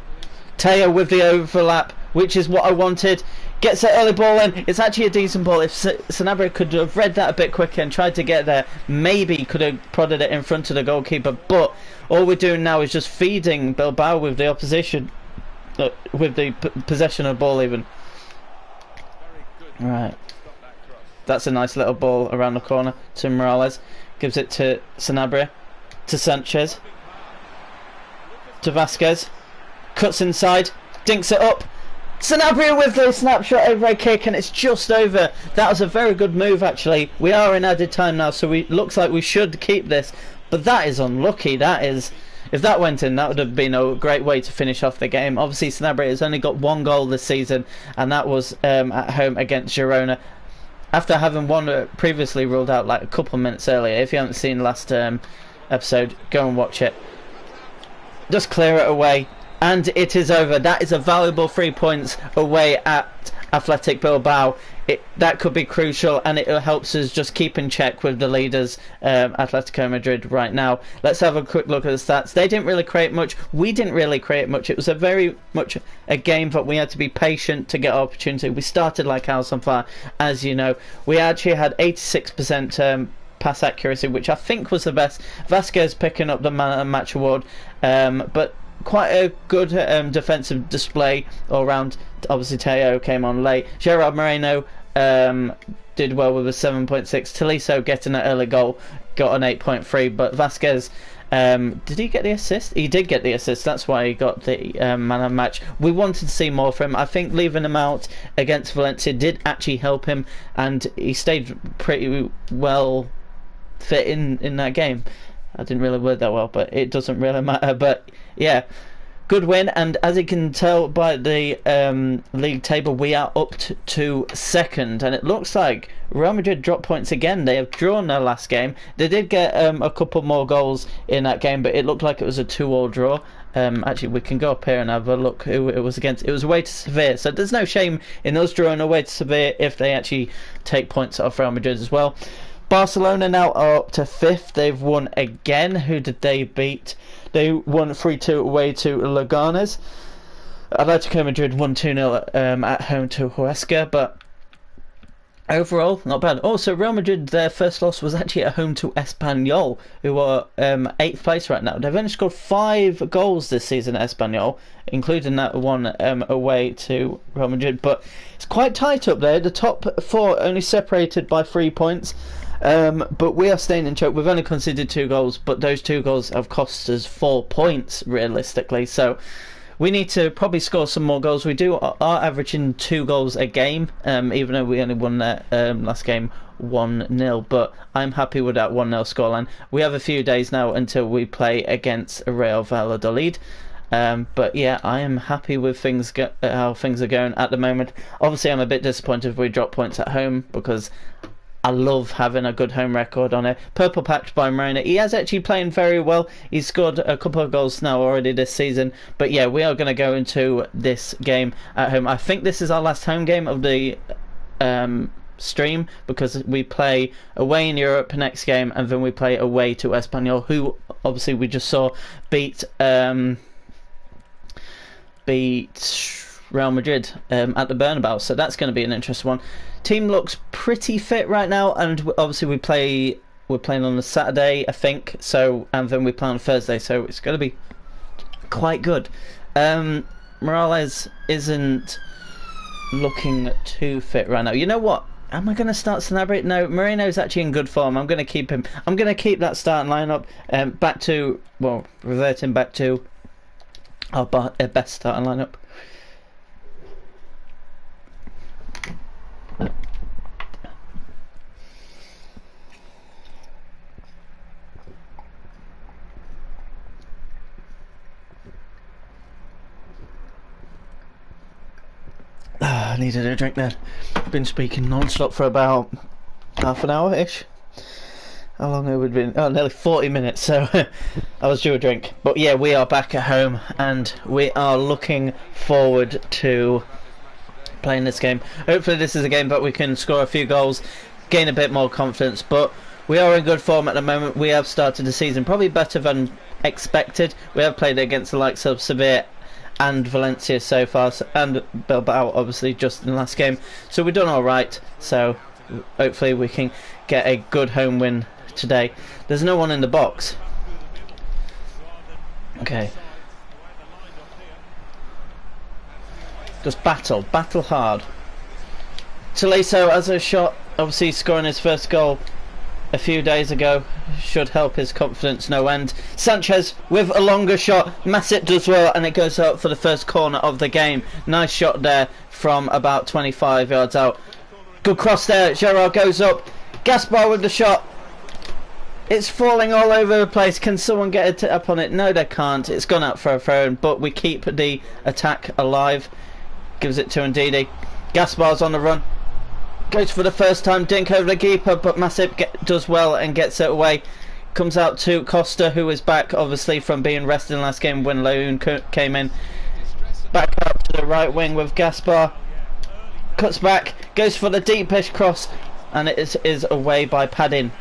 Teo with the overlap, which is what I wanted. Gets the early ball in. It's actually a decent ball. If Sanabria could have read that a bit quicker and tried to get there, maybe could have prodded it in front of the goalkeeper. But all we're doing now is just feeding Bilbao with the opposition, with the possession of the ball even. Right. That's a nice little ball around the corner to Morales. Gives it to Sanabria. To Sanchez. To Vasquez. Cuts inside. Dinks it up. Sanabria with the snapshot over a kick, and it's just over. That was a very good move actually. We are in added time now, so looks like we should keep this. But that is unlucky. That is, if that went in, that would have been a great way to finish off the game. Obviously Sanabria has only got one goal this season, and that was at home against Girona, after having one previously ruled out like a couple of minutes earlier. If you haven't seen last episode, go and watch it. Just clear it away. And it is over. That is a valuable 3 points away at Athletic Bilbao. That could be crucial, and it helps us just keep in check with the leaders, Atletico Madrid, right now. Let's have a quick look at the stats. They didn't really create much. We didn't really create much. It was a very much a game that we had to be patient to get our opportunity. We started like house on fire, as you know. We actually had 86% pass accuracy, which I think was the best. Vasquez picking up the man of the match award, but quite a good defensive display all round. Obviously Teo came on late. Gerard Moreno did well with a 7.6. Tolisso getting an early goal, got an 8.3, but Vasquez, did he get the assist? He did get the assist. That's why he got the man of the match. We wanted to see more from him. I think leaving him out against Valencia did actually help him, and he stayed pretty well fit in that game. I didn't really word that well, but it doesn't really matter. But yeah, good win, and as you can tell by the league table, we are up to second, and it looks like Real Madrid dropped points again. They have drawn their last game. They did get a couple more goals in that game, but it looked like it was a 2-2 draw. Actually, we can go up here and have a look who it was against. It was away to Sevilla, so there's no shame in us drawing away to Sevilla if they actually take points off Real Madrid as well. Barcelona now are up to 5th. They've won again. Who did they beat? They won 3-2 away to Leganes. Atletico Madrid won 2-0 at home to Huesca, but overall, not bad. Also, Real Madrid, their first loss was actually at home to Espanyol, who are 8th place right now. They've only scored 5 goals this season at Espanyol, including that one away to Real Madrid, but it's quite tight up there. The top 4 only separated by 3 points. But we are staying in choke. We've only conceded 2 goals, but those 2 goals have cost us 4 points realistically. So we need to probably score some more goals. We are averaging 2 goals a game, even though we only won that last game 1-0. But I'm happy with that 1-0 scoreline. We have a few days now until we play against Real Valladolid. But yeah, I am happy with how things are going at the moment. Obviously, I'm a bit disappointed if we drop points at home, because I love having a good home record on it. Purple patch by Moreno. He has actually playing very well. He's scored a couple of goals now already this season. But yeah, we are going to go into this game at home. I think this is our last home game of the stream, because we play away in Europe next game, and then we play away to Espanyol, who obviously we just saw beat Real Madrid at the Bernabeu. So that's going to be an interesting one. Team looks pretty fit right now, and obviously we're playing on a Saturday, I think, so, and then we play on Thursday, so it's going to be quite good. Morales isn't looking too fit right now. You know what? Am I going to start Sanabria? No, Moreno's actually in good form. I'm going to keep him. I'm going to keep that starting lineup. Reverting back to our best starting lineup. I needed a drink then. Been speaking non-stop for about half an hour-ish. How long have we been? Oh, nearly 40 minutes, so I was due a drink. But yeah, we are back at home, and we are looking forward to playing this game. Hopefully this is a game that we can score a few goals, gain a bit more confidence, but we are in good form at the moment. We have started the season probably better than expected. We have played against the likes of Sevilla and Valencia so far, and Bilbao obviously just in the last game, so we've done alright. So hopefully we can get a good home win today. There's no one in the box. Okay, just battle hard. Tolisso has a shot, obviously scoring his first goal a few days ago, should help his confidence no end. Sanchez with a longer shot, Masip does well, and it goes out for the first corner of the game. Nice shot there from about 25 yards out. Good cross there, Gerard goes up, Gaspar with the shot. It's falling all over the place. Can someone get it up on it? No, they can't. It's gone out for a throw, but we keep the attack alive. Gives it to Ndidi. Gaspar's on the run. Goes for the first time, dink over the keeper, but Masip does well and gets it away. comes out to Costa, who is back obviously from being rested in the last game when Loon came in. Back out to the right wing with Gaspar. Cuts back, goes for the deepish cross, and it is away by padding.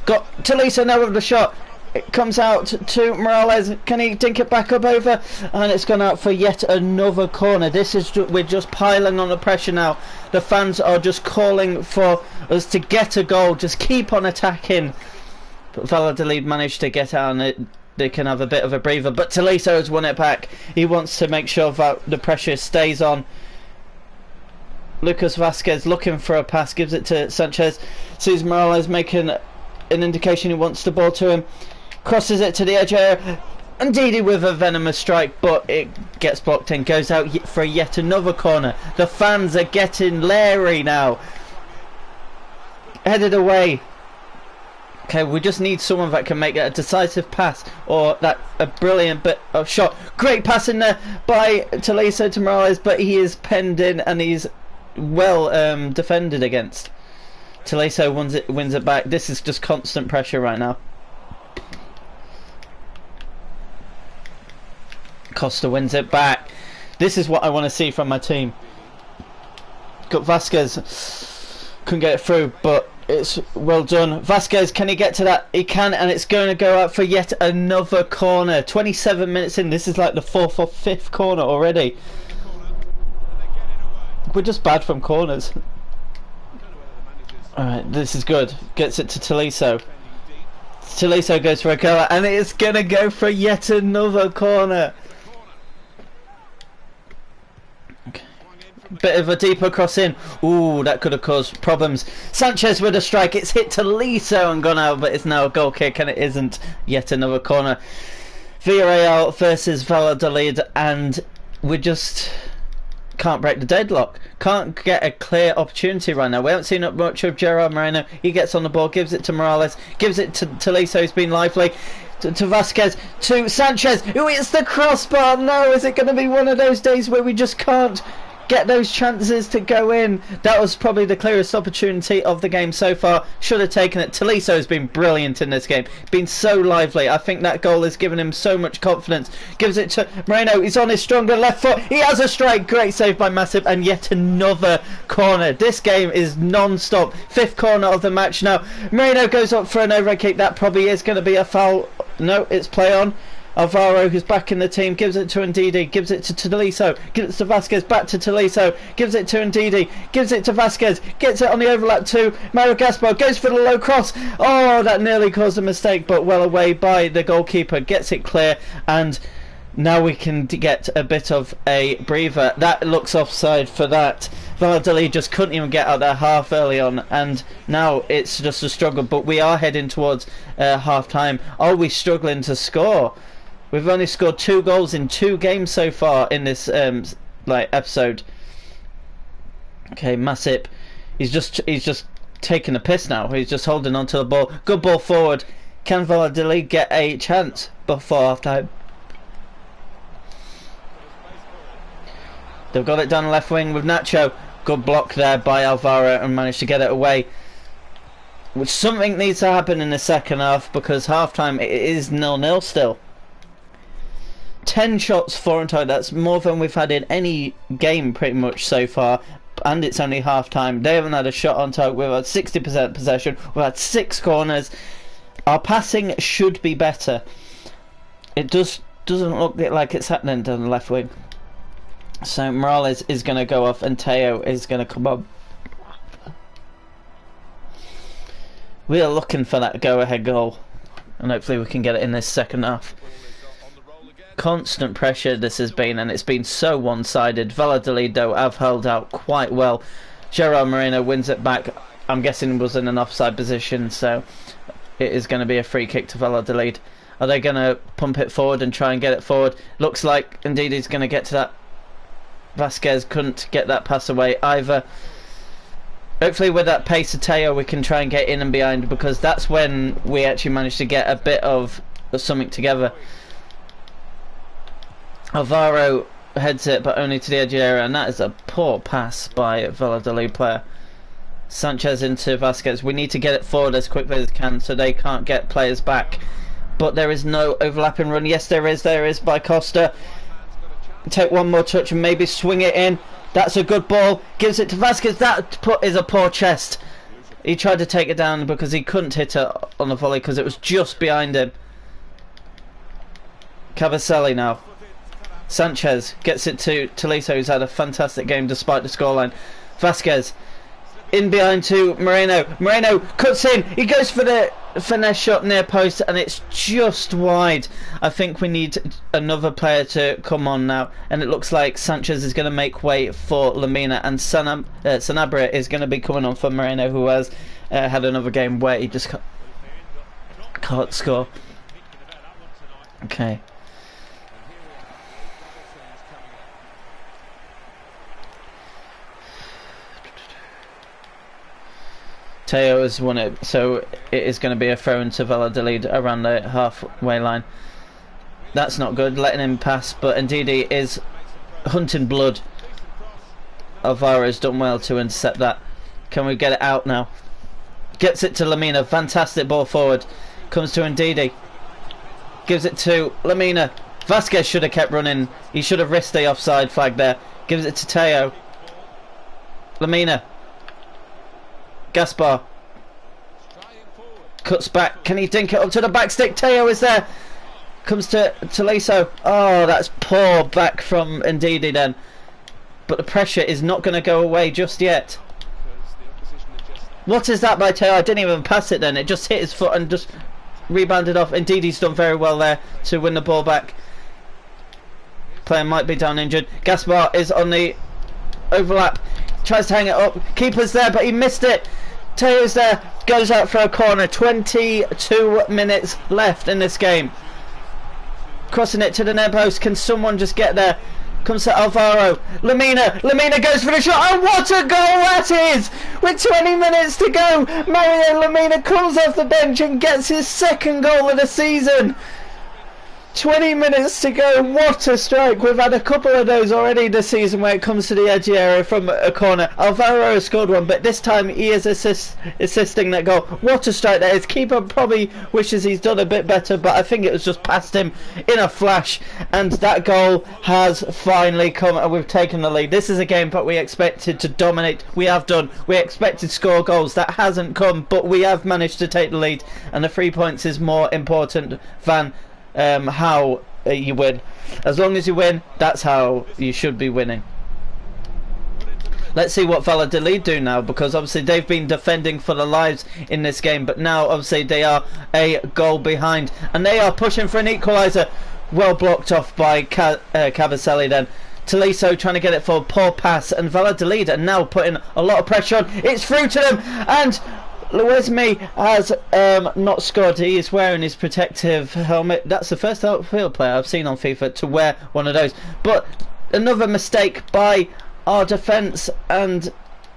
Got Talisa now with the shot. It comes out to Morales. Can he dink it back up over? And it's gone out for yet another corner. This is we're just piling on the pressure now. The fans are just calling for us to get a goal. Just keep on attacking. But Valladolid managed to get out, and they can have a bit of a breather. But Talisa has won it back. He wants to make sure that the pressure stays on. Lucas Vasquez looking for a pass, gives it to Sanchez. Sees Morales making an indication he wants the ball to him. Crosses it to the edge area. Ndidi with a venomous strike, but it gets blocked in. Goes out for yet another corner. The fans are getting leery now. Headed away. Okay, we just need someone that can make a decisive pass, or that a brilliant bit of shot. Great pass in there by Talisa to Morales, but he is penned in and he's well defended against. Talisa wins it back. This is just constant pressure right now. Costa wins it back. This is what I want to see from my team. Got Vasquez. Couldn't get it through, but it's well done. Vasquez, can he get to that? He can, and it's going to go out for yet another corner. 27 minutes in. This is like the 4th or 5th corner already. We're just bad from corners. Alright, this is good. Gets it to Taliso. Taliso goes for a goal, and it's going to go for yet another corner. Okay. Bit of a deeper cross in. Ooh, that could have caused problems. Sanchez with a strike. It's hit Taliso and gone out, but it's now a goal kick, and it isn't. Yet another corner. Villarreal versus Valladolid, and we just can't break the deadlock. Can't get a clear opportunity right now. We haven't seen much of Gerard Moreno. He gets on the ball, gives it to Morales, gives it to Taliso, who's been lively, to Vasquez, to Sanchez, who hits the crossbar. No, is it going to be one of those days where we just can't get those chances to go in? That was probably the clearest opportunity of the game so far. Should have taken it. Taliso has been brilliant in this game. Been so lively. I think that goal has given him so much confidence. Gives it to Moreno. He's on his stronger left foot. He has a strike. Great save by Masip, and yet another corner. This game is non-stop. 5th corner of the match now. Moreno goes up for an overhead kick. That probably is going to be a foul. No, it's play on. Alvaro, who's back in the team, gives it to Ndidi, gives it to Taliso, gives it to Vasquez, back to Taliso, gives it to Ndidi, gives it to Vasquez, gets it on the overlap to Mario Gaspar, goes for the low cross. Oh, that nearly caused a mistake, but well away by the goalkeeper, gets it clear, and now we can get a bit of a breather. That looks offside for that. Valladolid just couldn't even get out their half early on, and now it's just a struggle, but we are heading towards half time. Are we struggling to score? We've only scored 2 goals in 2 games so far in this episode. Okay, Masip, he's just taking a piss now. He's just holding on to the ball. Good ball forward. Can Valladolid get a chance before half time? They've got it down the left wing with Nacho. Good block there by Alvaro, and managed to get it away. Which something needs to happen in the second half, because half time it is 0-0 still. 10 shots for and tied. That's more than we've had in any game pretty much so far, and it's only half time. They haven't had a shot on target. We've had 60% possession. We've had 6 corners. Our passing should be better. It doesn't look like it's happening down the left wing. So Morales is going to go off, and Teo is going to come up. We are looking for that go-ahead goal, and hopefully we can get it in this second half. Constant pressure this has been, and it's been so one-sided. Valladolid though have held out quite well. Gerard Moreno wins it back. I'm guessing was in an offside position, so it is going to be a free kick to Valladolid. Are they going to pump it forward and try and get it forward? Looks like indeed he's going to get to that. Vasquez couldn't get that pass away either. Hopefully with that pace of Teo we can try and get in and behind, because that's when we actually managed to get a bit of something together. Alvaro heads it, but only to the edge area, and that is a poor pass by a Valladolid player. Sanchez into Vasquez. We need to get it forward as quickly as we can so they can't get players back. But there is no overlapping run. Yes, there is by Costa. Take one more touch and maybe swing it in. That's a good ball. Gives it to Vasquez. That is a poor chest. He tried to take it down because he couldn't hit it on the volley because it was just behind him. Cavaselli now. Sanchez gets it to Tolisso, who's had a fantastic game despite the scoreline. Vasquez in behind to Moreno. Moreno cuts in. He goes for the finesse shot near post and it's just wide. I think we need another player to come on now, and it looks like Sanchez is going to make way for Lamina, and Sanabria is going to be coming on for Moreno, who has had another game where he just can't score. Okay. Teo has won it, so it is going to be a throw into Valladolid around the halfway line. That's not good, letting him pass, but Ndidi is hunting blood. Alvaro's done well to intercept that. Can we get it out now? Gets it to Lamina, fantastic ball forward. Comes to Ndidi. Gives it to Lamina. Vasquez should have kept running. He should have risked the offside flag there. Gives it to Teo. Lamina. Gaspar cuts back. Can he dink it up to the back stick? Teo is there. Comes to Tolisso. Oh, that's poor back from Ndidi then. But the pressure is not going to go away just yet. What is that by Teo? I didn't even pass it then. It just hit his foot and just rebounded off. Ndidi's done very well there to win the ball back. Player might be down injured. Gaspar is on the overlap. Tries to hang it up. Keeper's there, but he missed it. Teo's there. Goes out for a corner. 22 minutes left in this game. Crossing it to the near post. Can someone just get there? Comes to Alvaro. Lamina goes for the shot. Oh, what a goal that is! With 20 minutes to go, Mario Lamina comes off the bench and gets his second goal of the season. 20 minutes to go. What a strike. We've had a couple of those already this season where it comes to the edgy area from a corner. Alvaro has scored one, but this time he is assisting that goal. What a strike that is. Keeper probably wishes he's done a bit better, but I think it was just past him in a flash, and that goal has finally come and we've taken the lead. This is a game that we expected to dominate. We have done. We expected to score goals. That hasn't come, but we have managed to take the lead, and the 3 points is more important than how you win. As long as you win, that's how you should be winning. Let's see what Valladolid do now, because obviously they've been defending for their lives in this game, but now obviously they are a goal behind and they are pushing for an equaliser. Well blocked off by Cavaselli then. Tolisso trying to get it for poor pass, and Valladolid are now putting a lot of pressure on. It's through to them, and Luismi has not scored. He is wearing his protective helmet. That's the first outfield player I've seen on FIFA to wear one of those. But another mistake by our defence, and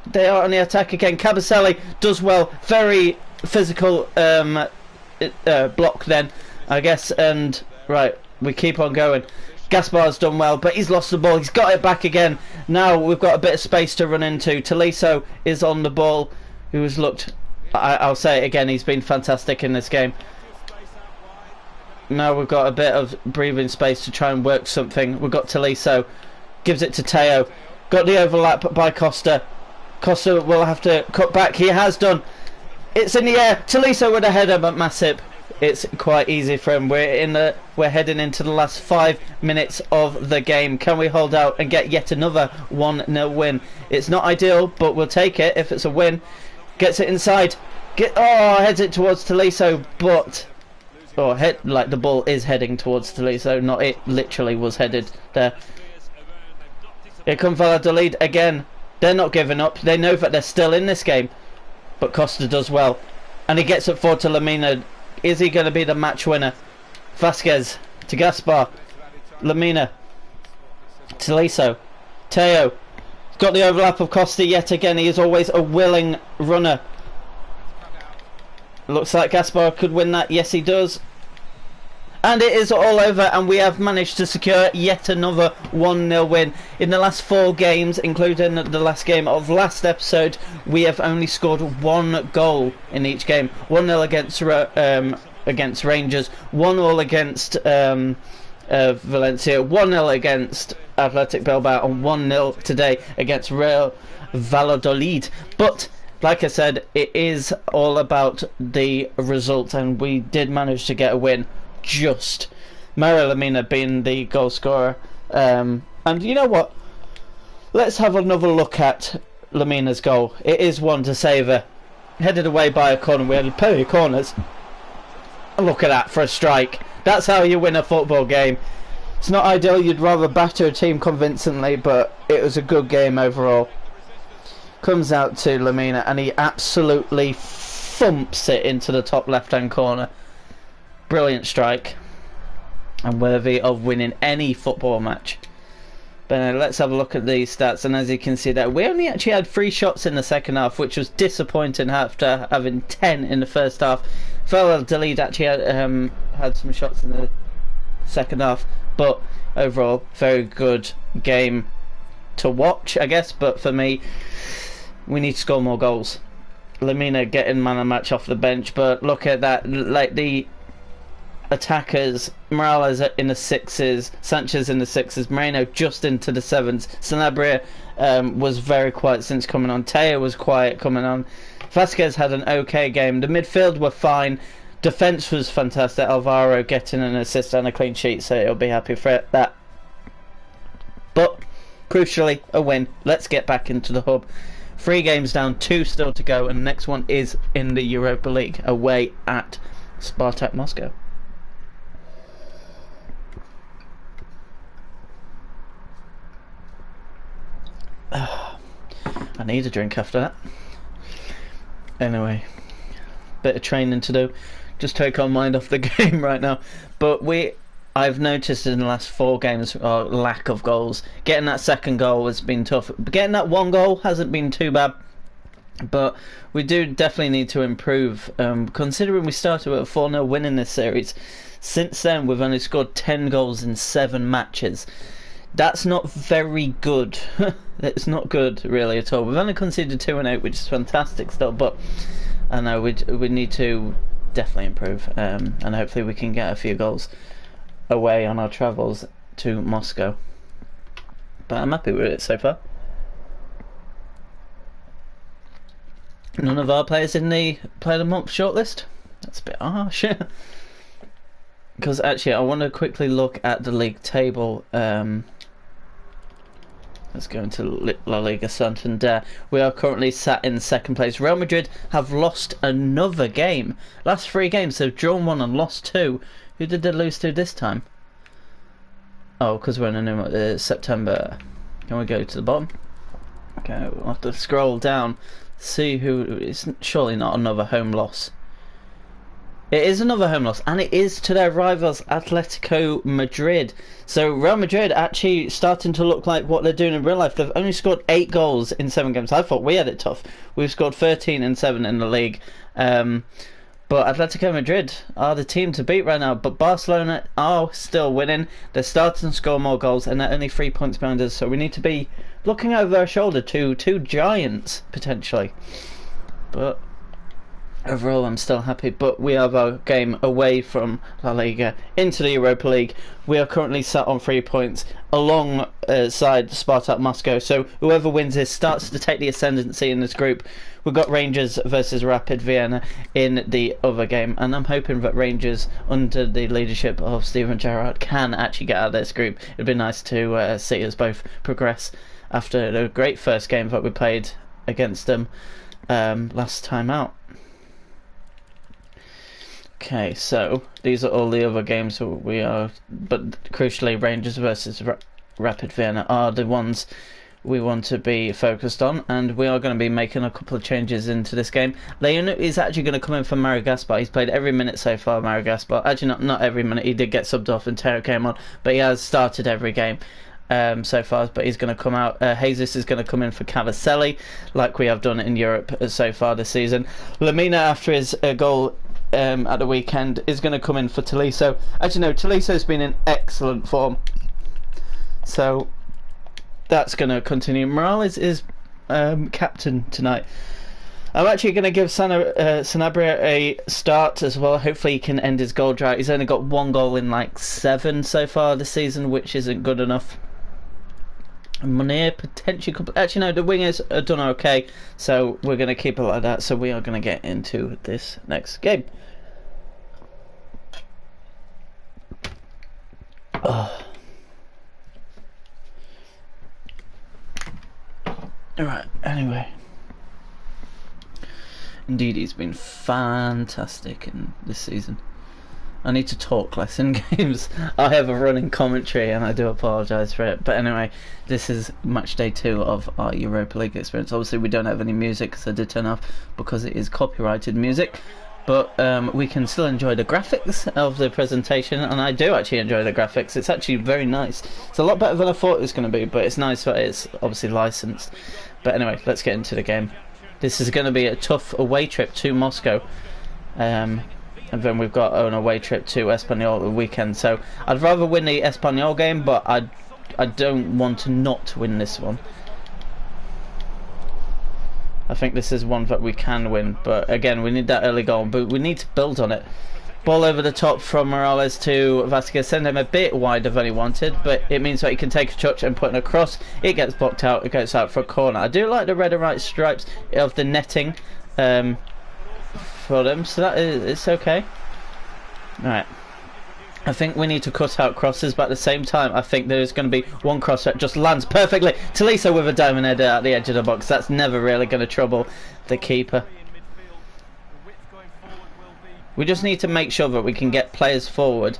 they are on the attack again. Cavaselli does well. Very physical block then, I guess. And right, we keep on going. Gaspar's done well, but he's lost the ball. He's got it back again. Now we've got a bit of space to run into. Tolisso is on the ball, who has looked... I'll say it again, he's been fantastic in this game. Now we've got a bit of breathing space to try and work something. We've got Tolisso. Gives it to Teo. Got the overlap by Costa. Costa will have to cut back. He has done. It's in the air. Tolisso with a header, but Masip. It's quite easy for him. We're heading into the last 5 minutes of the game. Can we hold out and get yet another 1-0 win? It's not ideal, but we'll take it if it's a win. Gets it inside. Heads it towards Tolisso, but the ball is heading towards Tolisso, not it literally was headed there. Here comes Valladolid again. They're not giving up. They know that they're still in this game, but Costa does well, and he gets it forward to Lamina. Is he going to be the match winner? Vasquez to Gaspar. Lamina. Tolisso. Teo. Got the overlap of Costa yet again. He is always a willing runner. Looks like Gaspar could win that. Yes, he does. And it is all over, and we have managed to secure yet another 1-0 win. In the last 4 games, including the last game of last episode, we have only scored 1 goal in each game. 1-0 against Rangers, 1-1 against Valencia, 1-0 against Athletic Bilbao, and 1-0 today against Real Valladolid. But like I said, it is all about the result, and we did manage to get a win. Just Mario Lemina being the goal scorer, and you know what, let's have another look at Lemina's goal. It is one to savour, headed away by a corner. We had plenty of corners. Look at that for a strike. That's how you win a football game. It's not ideal, you'd rather batter a team convincingly, but it was a good game overall. Comes out to Lemina and he absolutely thumps it into the top left hand corner. Brilliant strike, and worthy of winning any football match. But let's have a look at these stats, and as you can see there, we only actually had 3 shots in the second half, which was disappointing after having 10 in the first half. Valladolid actually had some shots in the second half, but overall very good game to watch, I guess. But for me, we need to score more goals. Lemina getting man of the match off the bench, but look at that, like the attackers, Morales in the 6s, Sanchez in the 6s, Moreno just into the 7s. Sanabria was very quiet since coming on. Teo was quiet coming on. Vasquez had an okay game. The midfield were fine. Defence was fantastic. Alvaro getting an assist and a clean sheet, so he'll be happy for that. But crucially, a win. Let's get back into the hub. 3 games down, 2 still to go, and the next one is in the Europa League, away at Spartak Moscow. I need a drink after that. Anyway, bit of training to do. Just take our mind off the game right now. But I've noticed in the last 4 games our lack of goals. Getting that second goal has been tough. Getting that 1 goal hasn't been too bad. But we do definitely need to improve. Considering we started with a 4-0 win in this series, since then we've only scored 10 goals in 7 matches. That's not very good. It's not good really at all. We've only conceded 2 and 8, which is fantastic still, but I know we need to definitely improve, and hopefully we can get a few goals away on our travels to Moscow. But I'm happy with it so far. None of our players in the Player of the Month shortlist. That's a bit harsh. Because actually I want to quickly look at the league table. Let's go into La Liga Santander. We are currently sat in 2nd place. Real Madrid have lost another game. Last 3 games they've drawn 1 and lost 2. Who did they lose to this time? Oh, because we're in a new September. Can we go to the bottom? Okay, we'll have to scroll down. See who. It's surely not another home loss. It is another home loss, and it is to their rivals Atletico Madrid. So Real Madrid actually starting to look like what they're doing in real life. They've only scored 8 goals in 7 games. I thought we had it tough. We've scored 13 and 7 in the league. But Atletico Madrid are the team to beat right now. But Barcelona are still winning. They're starting to score more goals, and they're only 3 points behind us. So we need to be looking over our shoulder to 2 giants potentially. But overall I'm still happy. But we have our game away from La Liga into the Europa League. We are currently sat on 3 points alongside Spartak Moscow, so whoever wins this starts to take the ascendancy in this group. We've got Rangers versus Rapid Vienna in the other game, and I'm hoping that Rangers, under the leadership of Steven Gerrard, can actually get out of this group. It'd be nice to see us both progress after the great first game that we played against them last time out. Okay, so these are all the other games we are, but crucially Rangers versus Rapid Vienna are the ones we want to be focused on, and we are going to be making a couple of changes into this game. Leon is actually going to come in for Mario Gaspar. He's played every minute so far, Mario Gaspar. Actually, not every minute. He did get subbed off and Teo came on, but he has started every game so far, but he's going to come out. Jesus is going to come in for Cavaselli, like we have done in Europe so far this season. Lemina, after his goal at the weekend is going to come in for Tolisso. As you know, Tolisso's been in excellent form, so that's going to continue. Morales is captain tonight. I'm actually going to give Sanabria a start as well. Hopefully he can end his goal drought. He's only got 1 goal in like 7 so far this season, which isn't good enough. Munir potentially could... Actually no, the wingers are done okay, so we're going to keep it like that. So we are going to get into this next game. Alright, anyway. Indeed, he's been fantastic in this season. I need to talk less in games. I have a running commentary and I do apologise for it. But anyway, this is match day 2 of our Europa League experience. Obviously we don't have any music because I did turn off because it is copyrighted music. But we can still enjoy the graphics of the presentation, and I do actually enjoy the graphics. It's actually very nice. It's a lot better than I thought it was going to be, but it's nice that it's obviously licensed. But anyway, let's get into the game. This is going to be a tough away trip to Moscow, and then we've got an away trip to Espanyol the weekend. So I'd rather win the Espanyol game, but I don't want to not win this one. I think this is one that we can win, but again we need that early goal, but we need to build on it. Ball over the top from Morales to Vasquez, send him a bit wider than he wanted, but it means that he can take a touch and put in a cross. It gets blocked out, it goes out for a corner. I do like the red and white stripes of the netting for them, so that is, it's okay. Alright. I think we need to cut out crosses, but at the same time I think there's going to be one cross that just lands perfectly. Tolisso with a diamond header at the edge of the box. That's never really going to trouble the keeper. We just need to make sure that we can get players forward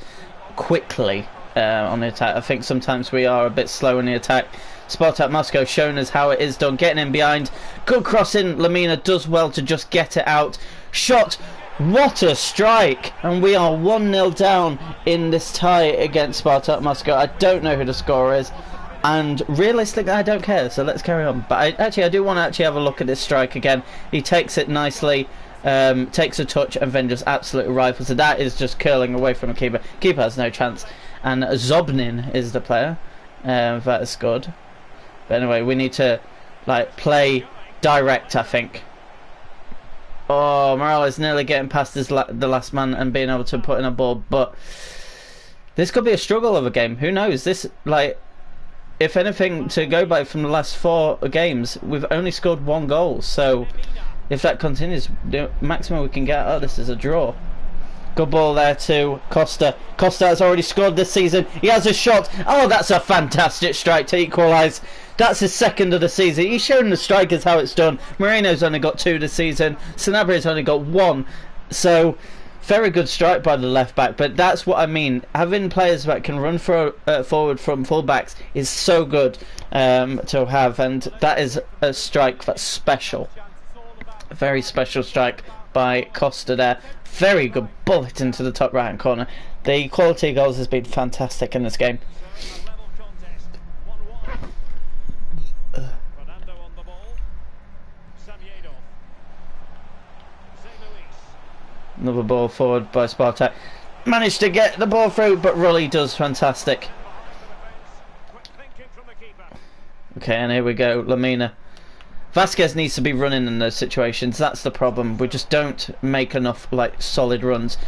quickly on the attack. I think sometimes we are a bit slow in the attack. Spartak Moscow showing us how it is done, getting in behind. Good crossing. Lamina does well to just get it out. Shot. What a strike! And we are 1-0 down in this tie against Spartak Moscow. I don't know who the scorer is, and realistically I don't care, so let's carry on. But I do want to actually have a look at this strike again. He takes it nicely, takes a touch, and then just absolutely rifles. So that is just curling away from the keeper. Keeper has no chance. And Zobnin is the player that is good. But anyway, we need to play direct, I think. Oh, Morales nearly getting past the last man and being able to put in a ball, but this could be a struggle of a game. Who knows? This, if anything, to go by from the last 4 games, we've only scored 1 goal. So if that continues, the maximum we can get out of this is a draw. Good ball there to Costa. Costa has already scored this season. He has a shot. Oh, that's a fantastic strike to equalise. That's his 2nd of the season. He's shown the strikers how it's done. Moreno's only got 2 this season. Sanabria's only got 1. So, very good strike by the left back. But that's what I mean. Having players that can run forward from full backs is so good to have. And that is a strike that's special. A very special strike by Costa there. Very good bullet into the top right hand corner. The quality of goals has been fantastic in this game. Another ball forward by Spartak. Managed to get the ball through, but Rulli does fantastic. Okay, and here we go, Lamina. Vasquez needs to be running in those situations. That's the problem. We just don't make enough solid runs.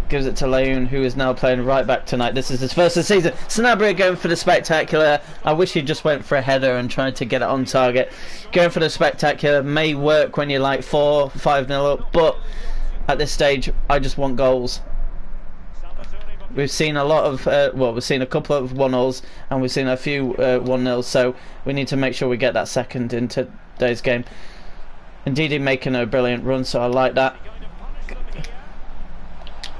Gives it to Leon, who is now playing right back tonight. This is his first of the season. Sanabria going for the spectacular. I wish he just went for a header and tried to get it on target. Going for the spectacular may work when you're 4-5-0 up, but at this stage I just want goals. We've seen a lot of, we've seen a couple of 1-0s and we've seen a few 1-0s, so we need to make sure we get that second in today's game. Indeed, he's making a brilliant run, so I like that.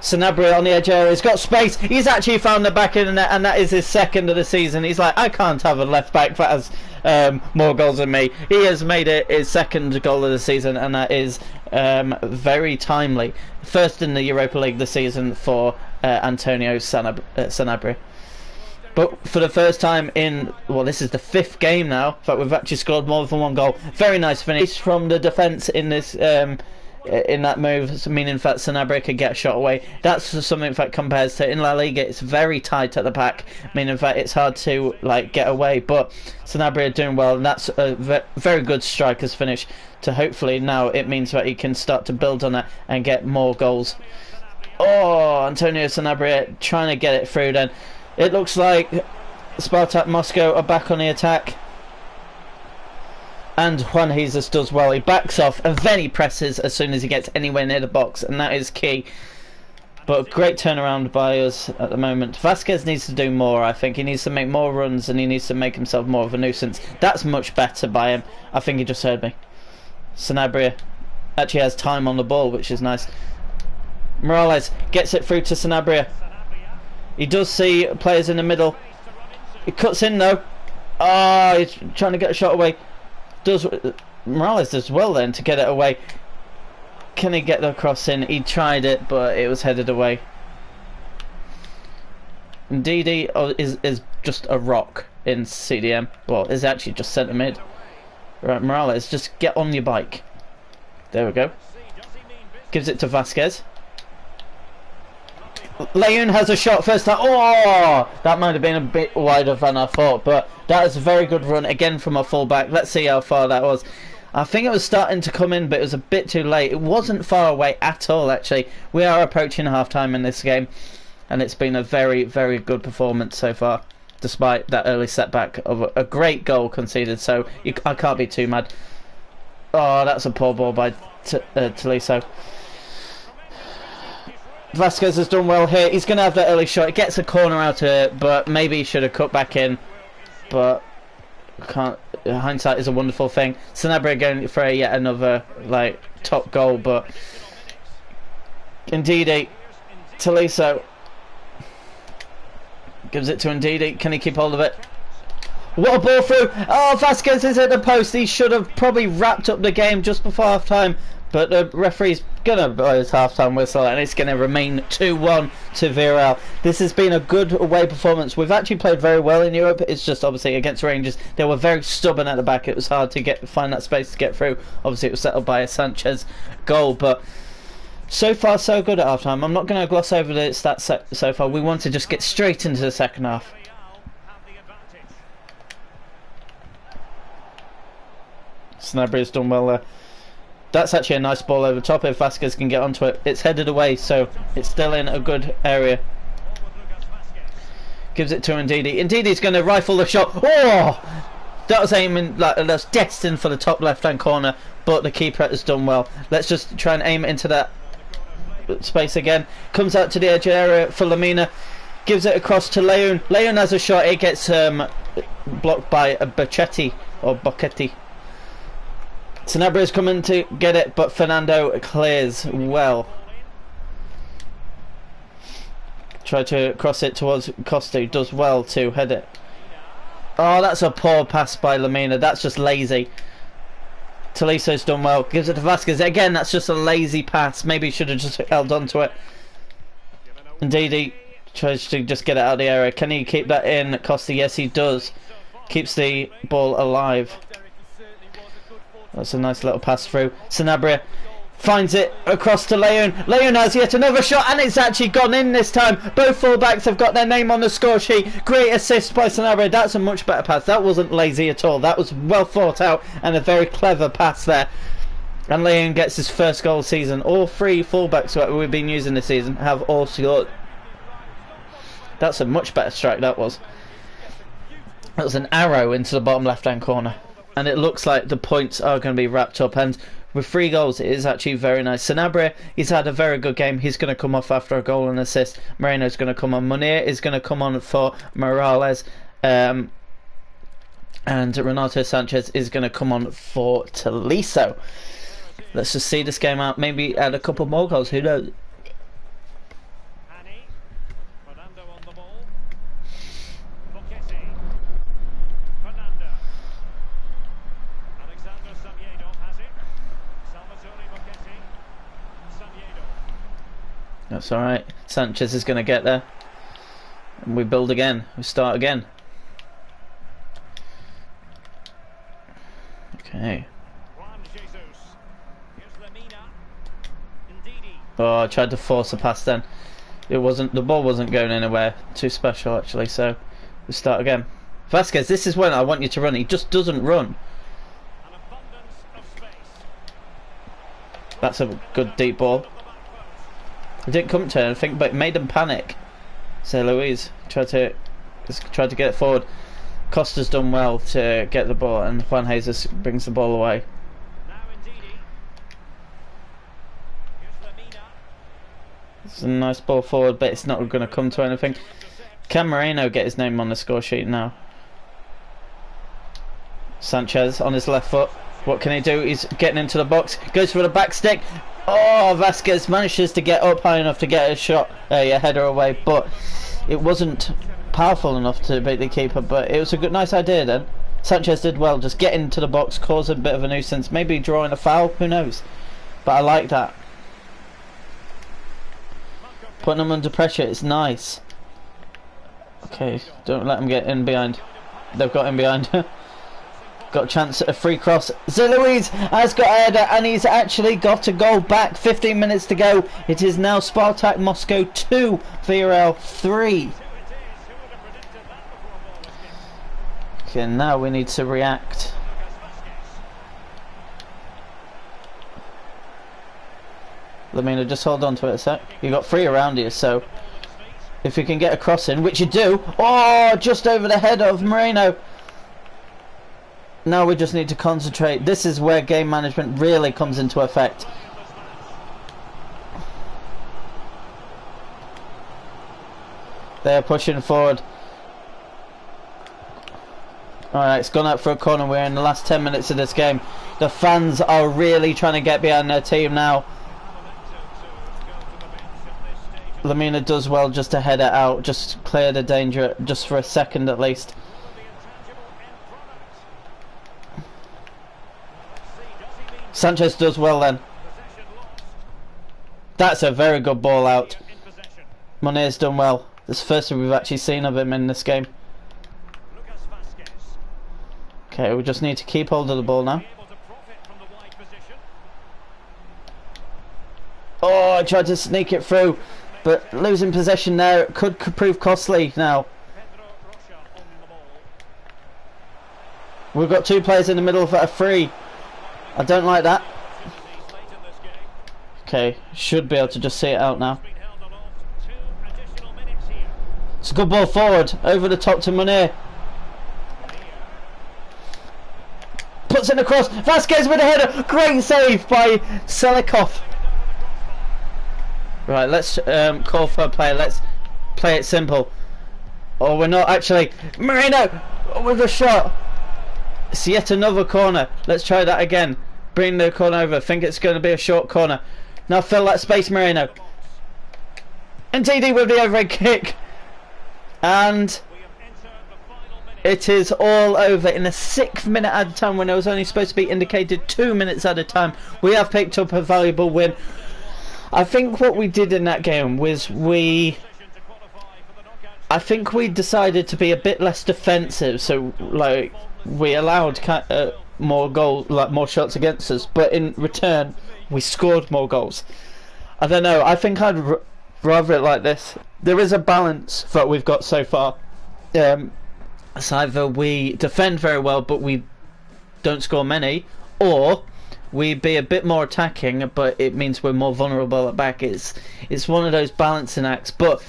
Sanabria on the edge area, he's got space, he's actually found the back of the net, and that is his 2nd of the season. He's like, I can't have a left back that has more goals than me. He has made it his 2nd goal of the season, and that is very timely. First in the Europa League this season for Antonio Sanabria. But for the first time in, this is the 5th game now that we've actually scored more than 1 goal. Very nice finish from the defence in this in that move, meaning that Sanabria could get a shot away. That's something that compares to in La Liga. It's very tight at the back, meaning that it's hard to like get away. But Sanabria doing well, and that's a very good striker's finish. To hopefully now it means that he can start to build on it and get more goals. Oh, Antonio Sanabria trying to get it through. Then it looks like Spartak Moscow are back on the attack. And Juan Jesus does well. He backs off and then he presses as soon as he gets anywhere near the box, and that is key. But great turnaround by us at the moment. Vasquez needs to do more, I think. He needs to make more runs and he needs to make himself more of a nuisance. That's much better by him. I think he just heard me. Sanabria actually has time on the ball, which is nice. Morales gets it through to Sanabria. He does see players in the middle. He cuts in though. Oh, he's trying to get a shot away. Morales does well then to get it away. Can he get the cross in? He tried it, but it was headed away. Ndidi is just a rock in CDM. Well, is actually just centre mid. Right, Morales, just get on your bike. There we go. Gives it to Vasquez. Leon has a shot first time. Oh, that might have been a bit wider than I thought, but that is a very good run again from a fullback. Let's see how far that was. I think it was starting to come in, but it was a bit too late. It wasn't far away at all, actually. We are approaching half-time in this game, and it's been a very, very good performance so far, despite that early setback of a great goal conceded, so I can't be too mad. Oh, that's a poor ball by Tolisso. Vasquez has done well here. He's going to have that early shot. He gets a corner out of it, but maybe he should have cut back in. But can't. Hindsight is a wonderful thing. Sanabria going for yet another like top goal, but Ndidi, Tolisso gives it to Ndidi. Can he keep hold of it? What a ball through! Oh, Vasquez is at the post. He should have probably wrapped up the game just before half time. But the referee's going to blow his half-time whistle, and it's going to remain 2-1 to VILLARREAL. This has been a good away performance. We've actually played very well in Europe. It's just obviously against Rangers. They were very stubborn at the back. It was hard to find that space to get through. Obviously, it was settled by a Sanchez goal. But so far, so good at half-time. I'm not going to gloss over the stats so far. We want to just get straight into the second half. Sanabria's done well there. That's actually a nice ball over the top if Vasquez can get onto it. It's headed away, so it's still in a good area. Gives it to Ndidi. Ndidi's going to rifle the shot. Oh! That was aiming, like, that's destined for the top left-hand corner, but the keeper has done well. Let's just try and aim it into that space again. Comes out to the edge area for Lamina. Gives it across to Leon. Leon has a shot. It gets blocked by a Bocchetti, or Bocchetti. Sanabria's coming to get it, but Fernando clears well. Try to cross it towards Costa, does well to head it. Oh, that's a poor pass by Lamina. That's just lazy. Tolisso's done well. Gives it to Vasquez. Again, that's just a lazy pass. Maybe he should have just held on to it. Ndidi tries to just get it out of the area. Can he keep that in? Costa, yes he does. Keeps the ball alive. That's a nice little pass through. Sanabria finds it across to Leon. Leon has yet another shot, and it's actually gone in this time. Both fullbacks have got their name on the score sheet. Great assist by Sanabria. That's a much better pass. That wasn't lazy at all. That was well thought out and a very clever pass there. And Leon gets his first goal of the season. All three fullbacks that we've been using this season have all scored. That's a much better strike, that was. That was an arrow into the bottom left-hand corner. And it looks like the points are going to be wrapped up. And with 3 goals, it is actually very nice. Sanabria, he's had a very good game. He's going to come off after a goal and assist. Moreno's going to come on. Munir is going to come on for Morales. And Renato Sanchez is going to come on for Tolisso. Let's just see this game out. Maybe add a couple more goals. Who knows? That's alright. Sanchez is going to get there. And we build again. We start again. Okay. Oh, I tried to force a pass then. It wasn't. The ball wasn't going anywhere too special actually. So we start again. Vasquez, this is when I want you to run. He just doesn't run. That's a good deep ball. It didn't come to anything, but it made him panic. So Luis tried to get it forward. Costa's done well to get the ball, and Juan Jesus brings the ball away. It's a nice ball forward, but it's not going to come to anything. Can Moreno get his name on the score sheet now? Sanchez on his left foot. What can he do? He's getting into the box. Goes for the back stick. Oh, Vasquez manages to get up high enough to get a shot, a header away, but it wasn't powerful enough to beat the keeper. But it was a nice idea then. Sanchez did well, just get into the box, cause a bit of a nuisance, maybe drawing a foul, who knows? But I like that. Putting them under pressure, it's nice. Okay, don't let them get in behind. They've got in behind. Got a chance at a free cross. Luis has got a header and he's actually got a goal back. 15 minutes to go. It is now Spartak Moscow 2, VILLARREAL 3. Okay, now we need to react. Lamina, just hold on to it a sec. You got 3 around you, so if you can get a cross in, which you do. Oh, just over the head of Moreno. Now we just need to concentrate. This is where game management really comes into effect. They're pushing forward. Alright, it's gone out for a corner. We're in the last 10 minutes of this game. The fans are really trying to get behind their team now. Lamina does well just to head it out, just clear the danger just for a second at least. Sanchez does well then. That's a very good ball out. Monet's done well. This is the first we've actually seen of him in this game. Okay, we just need to keep hold of the ball now. Oh, I tried to sneak it through, but losing possession there could prove costly now. We've got 2 players in the middle that are free. I don't like that. Okay, should be able to just see it out now. It's a good ball forward, over the top to Monet. Puts it across, Vasquez with a header, great save by Selikov. Right, let's call for a play, let's play it simple. Oh, we're not actually. Moreno with a shot. It's yet another corner. Let's try that again. Bring the corner over. Think it's going to be a short corner. Now fill that space, Moreno. And TD with the overhead kick. And it is all over in the 6th minute at a time when it was only supposed to be indicated 2 minutes at a time. We have picked up a valuable win. I think what we did in that game was I think we decided to be a bit less defensive, so like we allowed more goals, like more shots against us, but in return we scored more goals. I don't know, I think I'd rather it like this. There is a balance that we've got so far. It's either we defend very well but we don't score many, or we be a bit more attacking but it means we're more vulnerable at back. It's one of those balancing acts, but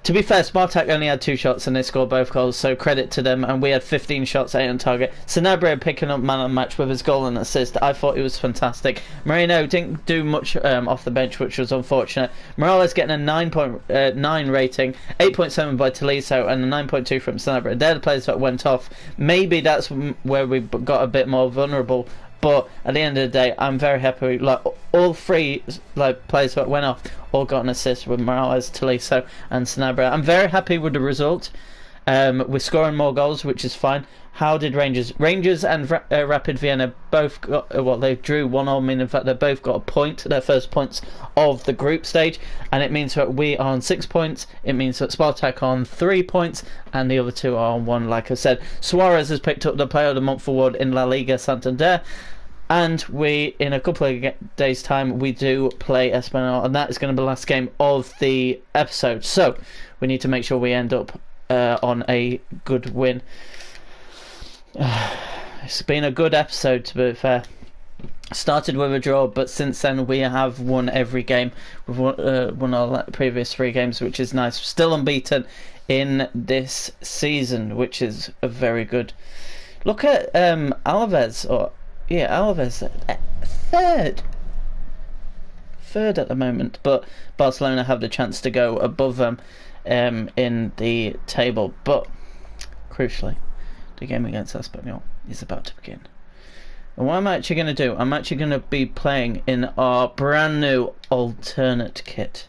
to be fair, Spartak only had 2 shots and they scored both goals, so credit to them. And we had 15 shots, 8 on target. Sanabria picking up man of the match with his goal and assist. I thought it was fantastic. Moreno didn't do much off the bench, which was unfortunate. Morales getting a 9.9 rating, 8.7 by Tolisso and a 9.2 from Sanabria. They're the players that went off. Maybe that's where we got a bit more vulnerable. But at the end of the day, I'm very happy. Like all 3 players that went off all got an assist with Morales, Tolisso, and Sanabria. I'm very happy with the result. We're scoring more goals, which is fine. How did Rangers and Rapid Vienna both got? Well, they drew 1-1. Meaning, in fact, they both got a point. Their first points of the group stage, and it means that we are on 6 points. It means that Spartak are on 3 points, and the other 2 are on 1. Like I said, Suarez has picked up the Player of the Month award in La Liga Santander. And we, in a couple of days' time, we do play Espanyol, and that is going to be the last game of the episode. So we need to make sure we end up on a good win. It's been a good episode, to be fair. Started with a draw, but since then we have won every game. We've won our previous 3 games, which is nice. Still unbeaten in this season, which is a very good. Look at Alaves, Alaves third at the moment, but Barcelona have the chance to go above them in the table. But crucially, the game against Espanyol is about to begin. And what I'm actually going to do, I'm actually going to be playing in our brand new alternate kit.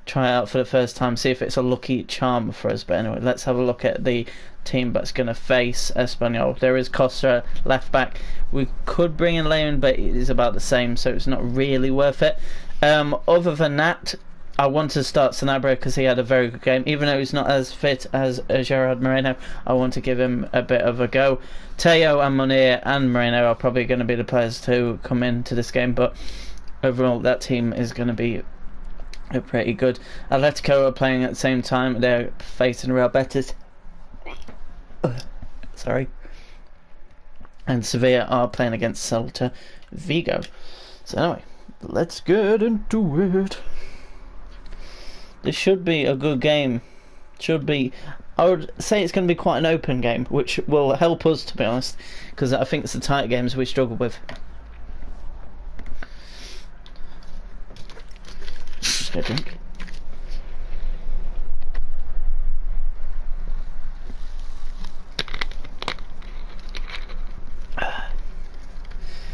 Try it out for the first time, see if it's a lucky charm for us. But anyway, let's have a look at the team that's going to face Espanyol. There is Costa, left back. We could bring in Leon, but it is about the same, so it's not really worth it. Other than that, I want to start Sanabria because he had a very good game. Even though he's not as fit as Gerard Moreno, I want to give him a bit of a go. Teo and Munir and Moreno are probably going to be the players to come into this game, but overall that team is going to be pretty good. Atletico are playing at the same time. They're facing Real Betis. Sorry. And Sevilla are playing against Celta Vigo. So anyway, let's get into it. This should be a good game. Should be. I would say it's going to be quite an open game, which will help us, to be honest, because I think it's the tight games we struggle with. Just get a drink.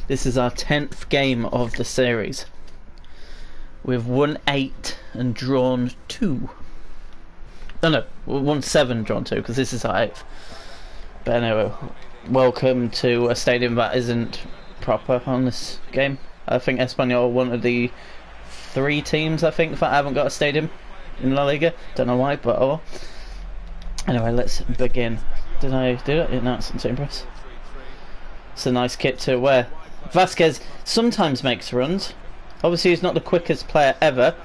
This is our 10th game of the series. We've won 8 and drawn 2. Oh no, we've won 7, drawn 2, because this is our 8th. But anyway, welcome to a stadium that isn't proper on this game. I think Espanyol are one of the 3 teams, I think, that haven't got a stadium in La Liga. Don't know why, but oh well. Anyway, let's begin. Did I do it? No, it's not too impressed. It's a nice kit to wear. Vasquez sometimes makes runs. Obviously he's not the quickest player ever.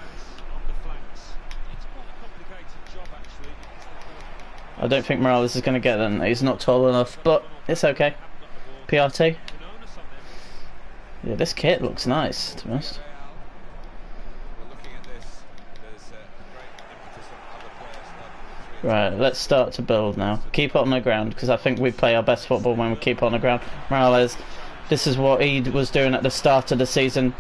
I don't think Morales is going to get them. He's not tall enough, but it's okay. PRT. Yeah, this kit looks nice, to be honest. Right, let's start to build now. Keep it on the ground, because I think we play our best football when we keep on the ground. Morales, this is what he was doing at the start of the season.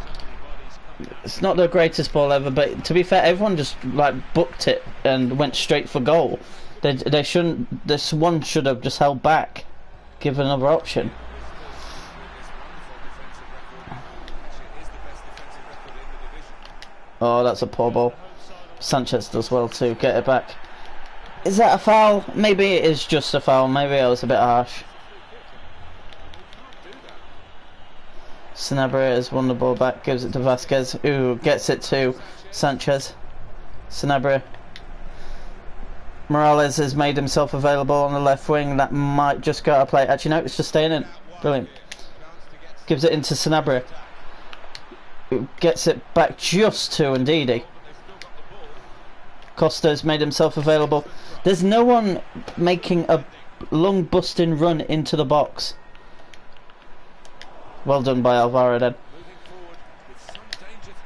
It's not the greatest ball ever, but to be fair, everyone just like booked it and went straight for goal. They shouldn't. This one should have just held back, give another option. Oh, that's a poor ball. Sanchez does well too. Get it back. Is that a foul? Maybe it is just a foul. Maybe it was a bit harsh. Sanabria has won the ball back, gives it to Vasquez, who gets it to Sanchez. Sanabria. Morales has made himself available on the left wing. That might just go out of play. Actually, no, it's just staying in. Brilliant. Gives it into Sanabria, who gets it back just to Ndidi. Costa's made himself available. There's no one making a long busting run into the box. Well done by Alvaro then.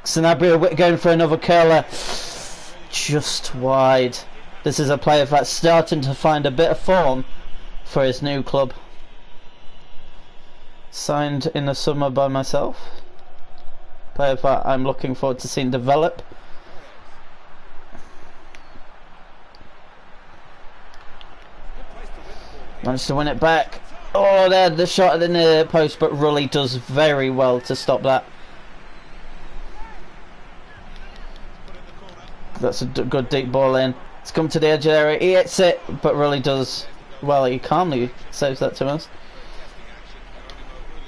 Sanabria going for another curler. Just wide. This is a player that's starting to find a bit of form for his new club. Signed in the summer by myself. Player that I'm looking forward to seeing develop. Managed to win it back. Oh, there, the shot at the near post, but Rulli does very well to stop that. That's a good deep ball in. It's come to the edge of the area. He hits it, but Rulli does well. He calmly saves that to us.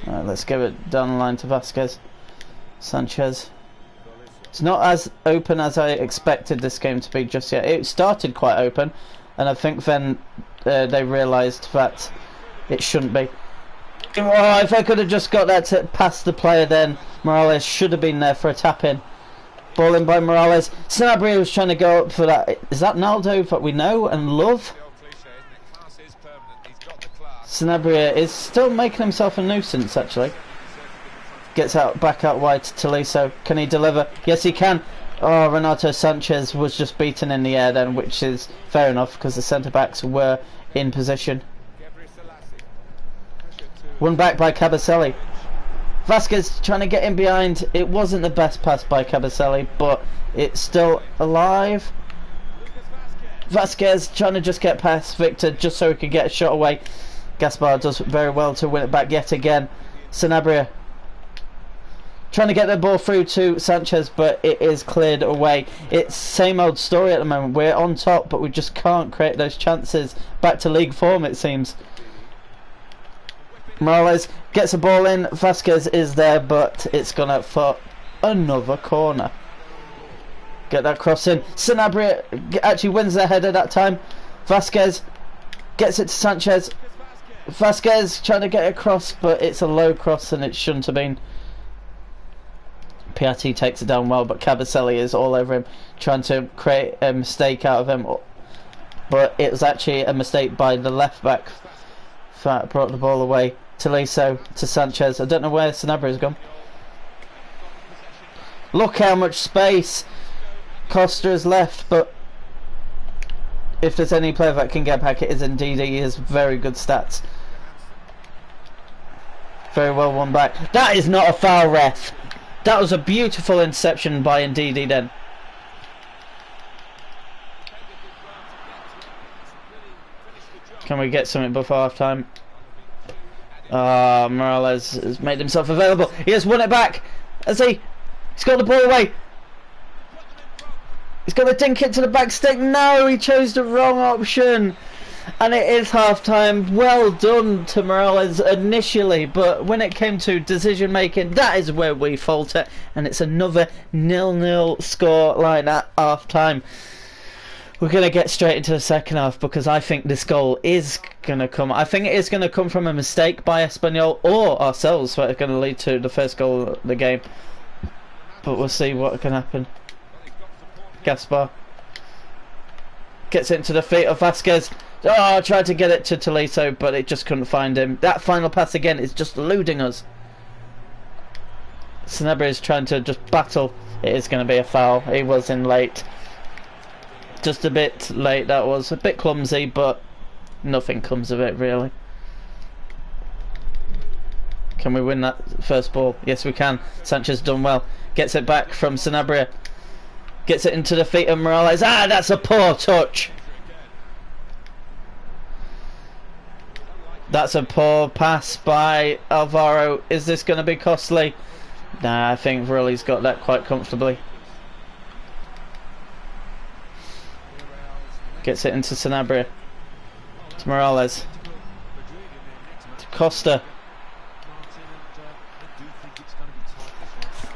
Alright, let's give it down the line to Vasquez. Sanchez. It's not as open as I expected this game to be just yet. It started quite open, and I think then they realised that it shouldn't be. Oh, if I could have just got that to past the player, then Morales should have been there for a tap in. Ball in by Morales. Sanabria was trying to go up for that. Is that Naldo that we know and love? Sanabria is still making himself a nuisance, actually. Gets out, back out wide to Tolisso. Can he deliver? Yes, he can. Oh, Renato Sanchez was just beaten in the air then, which is fair enough because the centre-backs were in position. Won back by Cabaselli. Vasquez trying to get in behind. It wasn't the best pass by Cabaselli, but it's still alive. Vasquez trying to just get past Victor just so he could get a shot away. Gaspar does very well to win it back yet again. Sanabria trying to get the ball through to Sanchez, but it is cleared away. It's same old story at the moment. We're on top, but we just can't create those chances. Back to league form, it seems. Morales gets a ball in. Vasquez is there, but it's gone out for another corner. Get that cross in. Sanabria actually wins their header that time. Vasquez gets it to Sanchez. Vasquez trying to get across, but it's a low cross and it shouldn't have been. Piatti takes it down well, but Cabaselli is all over him, trying to create a mistake out of him. But it was actually a mistake by the left back that brought the ball away. Tolisso to Sanchez. I don't know where Sanabria has gone. Look how much space Costa has left, but if there's any player that can get back, it is indeed. He has very good stats. Very well won back. That is not a foul, ref. That was a beautiful interception by Ndidi then. Can we get something before half time? Morales has made himself available. He has won it back. He's got the ball away. He's got to dink it to the back stick. No, he chose the wrong option. And it is half time. Well done to Morales initially, but when it came to decision making, that is where we falter. And it's another 0-0 score line at half time. We're going to get straight into the second half because I think this goal is going to come. I think it is going to come from a mistake by Espanyol or ourselves that are going to lead to the first goal of the game. But we'll see what can happen. Gaspar gets it into the feet of Vasquez. Oh, tried to get it to Tolisso, but it just couldn't find him. That final pass again is just eluding us. Sanabria is trying to just battle. It is going to be a foul. He was in late. Just a bit late, that was. A bit clumsy, but nothing comes of it, really. Can we win that first ball? Yes, we can. Sanchez done well. Gets it back from Sanabria. Gets it into the feet of Morales. That's a poor touch. That's a poor pass by Alvaro. Is this going to be costly? Nah, I think Verrilli's got that quite comfortably. Gets it into Sanabria. To Morales. To Costa.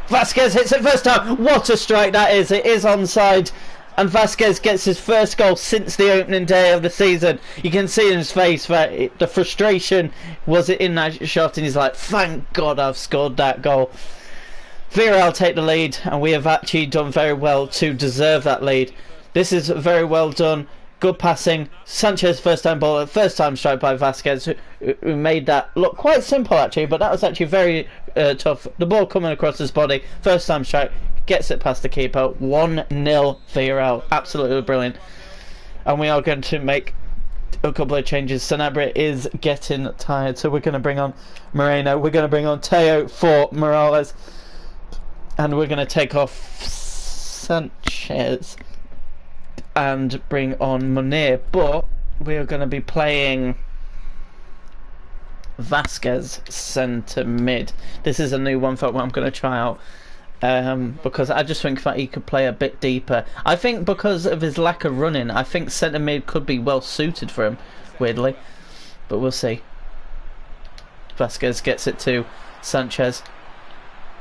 Vasquez hits it first time. What a strike that is. It is onside. And Vasquez gets his first goal since the opening day of the season. You can see in his face that the frustration was in that shot, and he's like, thank God I've scored that goal. VILLARREAL take the lead, and we have actually done very well to deserve that lead. This is very well done. Good passing. Sanchez first time ball, first time strike by Vasquez, who made that look quite simple actually, but that was actually very tough. The ball coming across his body, first time strike, gets it past the keeper. 1-0 VILLARREAL. Absolutely brilliant. And we are going to make a couple of changes. Sanabria is getting tired, so we're going to bring on Moreno. We're going to bring on Teo for Morales. And we're going to take off Sanchez and bring on Munir, but we are going to be playing Vasquez centre mid. This is a new one for what I'm going to try out, because I just think that he could play a bit deeper. I think because of his lack of running, I think centre mid could be well suited for him, weirdly, but we'll see. Vasquez gets it to Sanchez.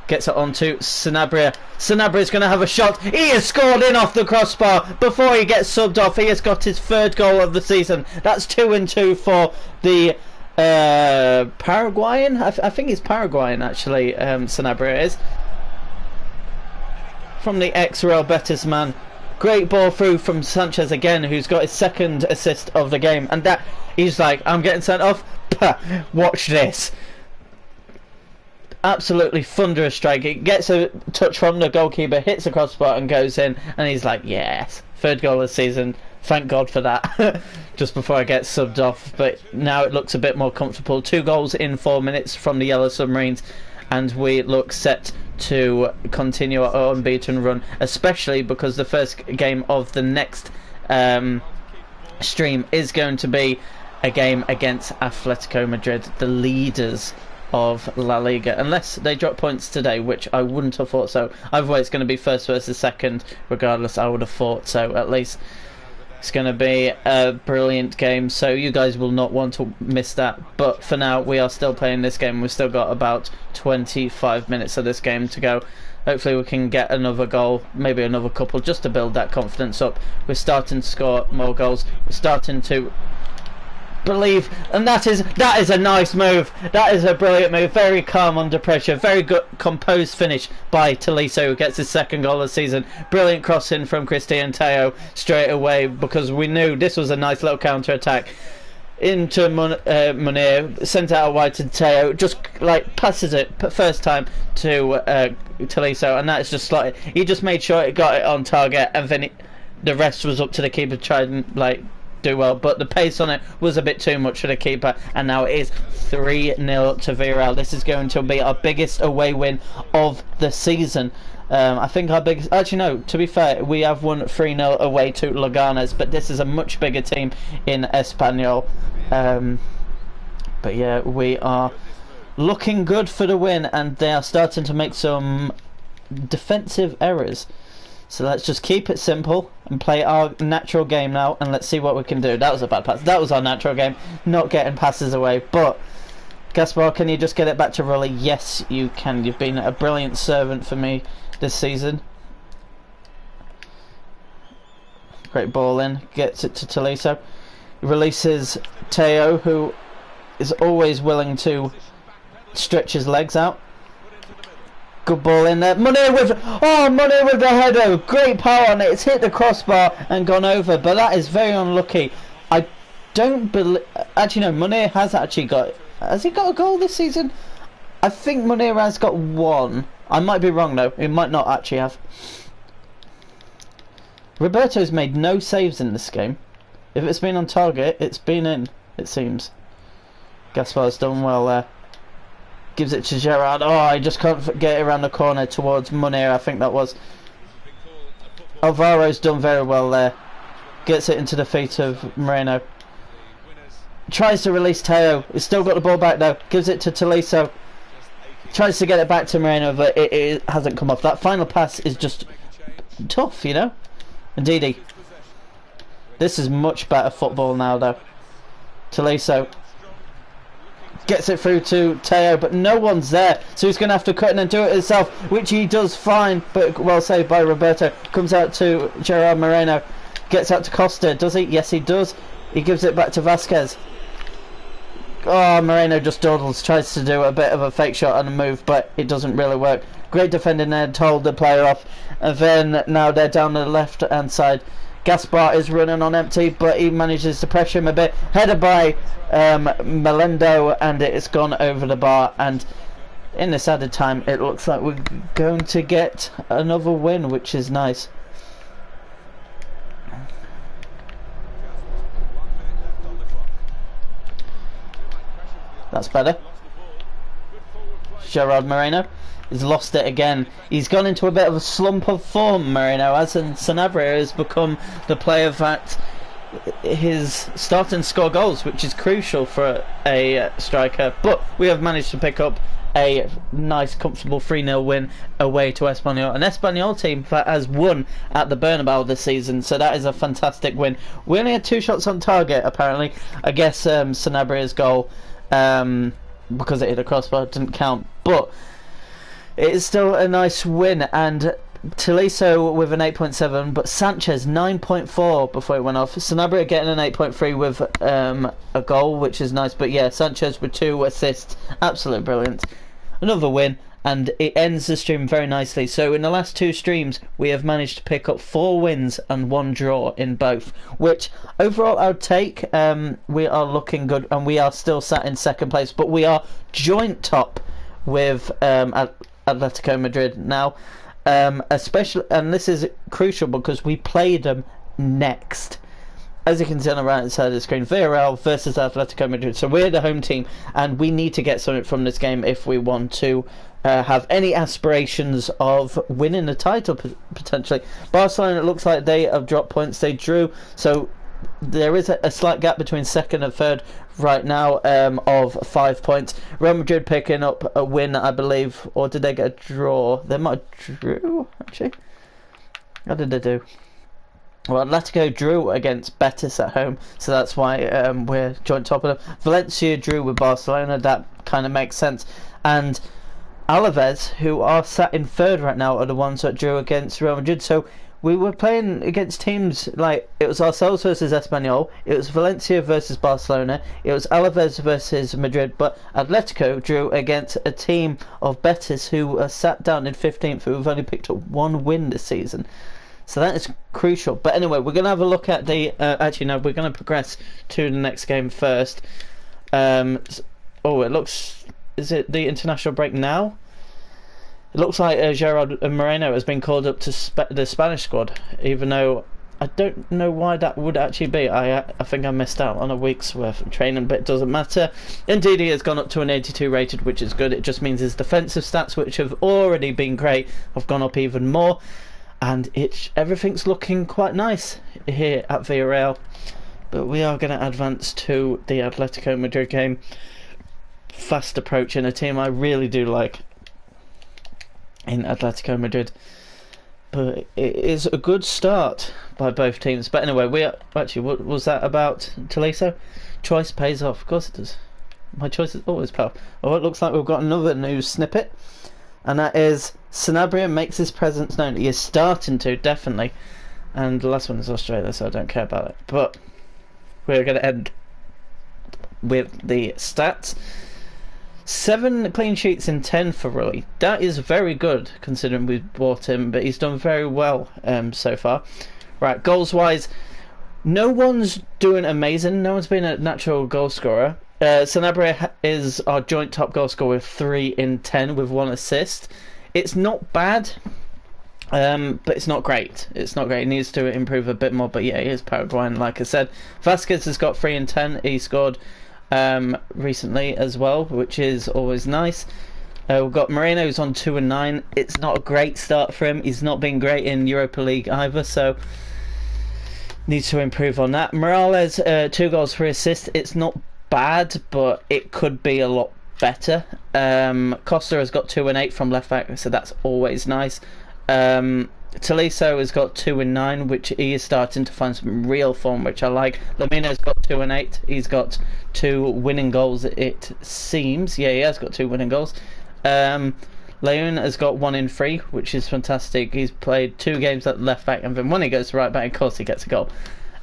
Gets it on to Sanabria. Sanabria's going to have a shot. He has scored in off the crossbar before he gets subbed off. He has got his third goal of the season. That's 2-2 for the Paraguayan. I think he's Paraguayan actually. Sanabria is from the ex-Real Betis man. Great ball through from Sanchez again, who's got his second assist of the game, and that he's like, I'm getting sent off. Watch this. Absolutely thunderous strike. It gets a touch from the goalkeeper, hits the crossbar and goes in, and he's like, yes, third goal of the season. Thank God for that. Just before I get subbed off, but now it looks a bit more comfortable. 2 goals in 4 minutes from the Yellow Submarines, and we look set to continue our unbeaten run, especially because the first game of the next stream is going to be a game against Atletico Madrid, the leaders of La Liga, unless they drop points today, which I wouldn't have thought so. Either way, it's going to be first versus second regardless. I would have thought so. At least it's going to be a brilliant game, so you guys will not want to miss that. But for now, we are still playing this game. We've still got about 25 minutes of this game to go. Hopefully we can get another goal, maybe another couple, just to build that confidence up. We're starting to score more goals. We're starting to believe, and that is a nice move. That is a brilliant move. Very calm under pressure. Very good composed finish by Tolisso, who gets his second goal of the season. Brilliant crossing from Cristian Teo straight away, because we knew this was a nice little counter attack into Munir, sent out wide to Teo, just like passes it first time to Tolisso, and that's just like, he just made sure it got it on target, and then the rest was up to the keeper to try and like do well, but the pace on it was a bit too much for the keeper, and now it is 3-0 to Villarreal. This is going to be our biggest away win of the season. I think our biggest, actually no, to be fair, we have won 3-0 away to Leganes, but this is a much bigger team in Espanyol. But yeah, we are looking good for the win, and they are starting to make some defensive errors. So let's just keep it simple and play our natural game now, and let's see what we can do. That was a bad pass. That was our natural game, not getting passes away. But Gaspar, can you just get it back to Rully? Yes, you can. You've been a brilliant servant for me this season. Great ball in. Gets it to Tolisso. Releases Teo, who is always willing to stretch his legs out. Good ball in there. Munir with the header. Great power on it. It's hit the crossbar and gone over, but that is very unlucky. I don't believe. Actually, no. Munir has actually got. Has he got a goal this season? I think Munir has got one. I might be wrong though. He might not actually have. Roberto's made no saves in this game. If it's been on target, it's been in. It seems. Gaspar's done well there. Gives it to Gerard. Oh, I just can't get it around the corner towards Munir, I think that was. Alvaro's done very well there. Gets it into the feet of Moreno. Tries to release Teo. He's still got the ball back though. Gives it to Tolisso. Tries to get it back to Moreno, but it hasn't come off. That final pass is just tough, you know? Indeedy. This is much better football now though. Tolisso gets it through to Teo, but no one's there, so he's going to have to cut in and do it himself, which he does fine, but well saved by Roberto. Comes out to Gerard Moreno, gets out to Costa, does he? Yes, he does. He gives it back to Vasquez. Oh, Moreno just dawdles, tries to do a bit of a fake shot and a move, but it doesn't really work. Great defending there to hold the player off, and then now they're down the left hand side. Gaspar is running on empty, but he manages to pressure him a bit. Headed by Melendo, and it's gone over the bar. And in this added time, it looks like we're going to get another win, which is nice. That's better. Gerard Moreno. He's lost it again. He's gone into a bit of a slump of form, Moreno, as Sanabria has become the player that is starting to score goals, which is crucial for a striker. But we have managed to pick up a nice, comfortable 3-0 win away to Espanyol, an Espanyol team that has won at the Bernabeu this season, so that is a fantastic win. We only had 2 shots on target, apparently. I guess Sanabria's goal, because it hit a crossbar, didn't count, but it is still a nice win, and Tolisso with an 8.7, but Sanchez 9.4 before it went off. Sanabria getting an 8.3 with a goal, which is nice. But yeah, Sanchez with 2 assists, absolutely brilliant. Another win, and it ends the stream very nicely. So in the last 2 streams, we have managed to pick up 4 wins and 1 draw in both, which overall I would take. We are looking good, and we are still sat in second place, but we are joint top with Atletico Madrid now. Especially, and this is crucial because we play them next. As you can see on the right hand side of the screen, VILLARREAL versus Atletico Madrid. So we're the home team, and we need to get something from this game if we want to have any aspirations of winning the title potentially. Barcelona, it looks like they have dropped points. They drew, so there is a slight gap between second and third right now of 5 points. Real Madrid picking up a win, I believe, or did they get a draw? They might have drew, actually. How did they do? Well, Atletico drew against Betis at home, so that's why we're joint top of them. Valencia drew with Barcelona, that kind of makes sense. And Alaves, who are sat in third right now, are the ones that drew against Real Madrid. So we were playing against teams like, it was ourselves versus Espanyol, it was Valencia versus Barcelona, it was Alaves versus Madrid, but Atletico drew against a team of Betis who are sat down in 15th, who have only picked up 1 win this season. So that is crucial. But anyway, we're going to have a look at the... actually, no, we're going to progress to the next game first. Oh, it looks... Is it the international break now? It looks like Gerard Moreno has been called up to the Spanish squad, even though I don't know why that would actually be. I think I missed out on a week's worth of training, but it doesn't matter. Indeed, he has gone up to an 82 rated, which is good. It just means his defensive stats, which have already been great, have gone up even more. And everything's looking quite nice here at VILLARREAL. But we are going to advance to the Atletico Madrid game. Fast approaching, a team I really do like in Atletico Madrid. But it is a good start by both teams. But anyway, we are... Actually, what was that about Tolisso? Choice pays off. Of course it does. My choice is always powerful. Oh, it looks like we've got another news snippet. And that is, Sanabria makes his presence known. He is starting to, definitely. And the last one is Australia, so I don't care about it. But we're going to end with the stats. 7 clean sheets in 10 for Rui. That is very good, considering we bought him, but he's done very well so far. Right, goals-wise, no one's doing amazing. No one's been a natural goal scorer. Sanabria is our joint top goal scorer with 3 in 10 with 1 assist. It's not bad, but it's not great. It's not great. He needs to improve a bit more, but yeah, he is Paraguayan, like I said. Vasquez has got 3 in 10. He scored recently as well, which is always nice. We've got Moreno, who's on 2 and 9. It's not a great start for him. He's not been great in Europa League either, so needs to improve on that. Morales, 2 goals, 3 assists. It's not bad, but it could be a lot better. Costa has got 2 and 8 from left back, so that's always nice. Tolisso has got 2 and 9, which he is starting to find some real form, which I like. Lamina's got 2 and 8. He's got 2 winning goals, it seems. Yeah, he has got 2 winning goals. Leon has got 1 in 3, which is fantastic. He's played 2 games at left back, and then when he goes to right back, of course he gets a goal.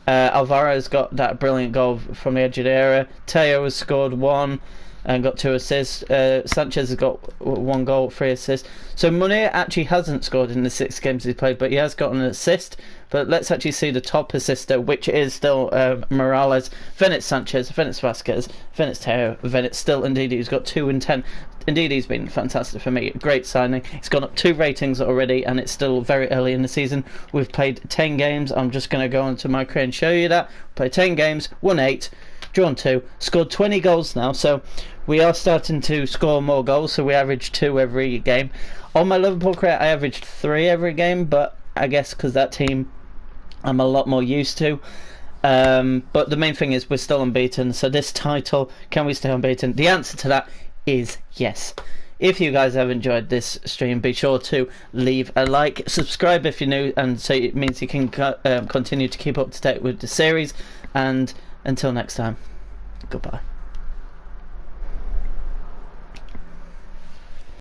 Alvaro's got that brilliant goal from the edge of the area. Teo has scored 1 and got 2 assists. Sanchez has got 1 goal, 3 assists. So Munir actually hasn't scored in the 6 games he's played, but he has got an assist. But let's actually see the top assister, which is still Morales. Then it's Sanchez, then it's Vasquez, then it's Teo, then it's still Ndidi, who's got 2 and 10. Ndidi's been fantastic for me. Great signing. He's gone up 2 ratings already, and it's still very early in the season. We've played 10 games. I'm just going to go onto my career and show you that. Played 10 games, won 8, drawn 2, scored 20 goals now. So we are starting to score more goals. So we average 2 every game. On my Liverpool career, I averaged 3 every game, but I guess because that team I'm a lot more used to. But the main thing is we're still unbeaten. So this title, can we stay unbeaten? The answer to that is yes. If you guys have enjoyed this stream, be sure to leave a like, subscribe if you're new, and so it means you can continue to keep up to date with the series. And until next time, goodbye.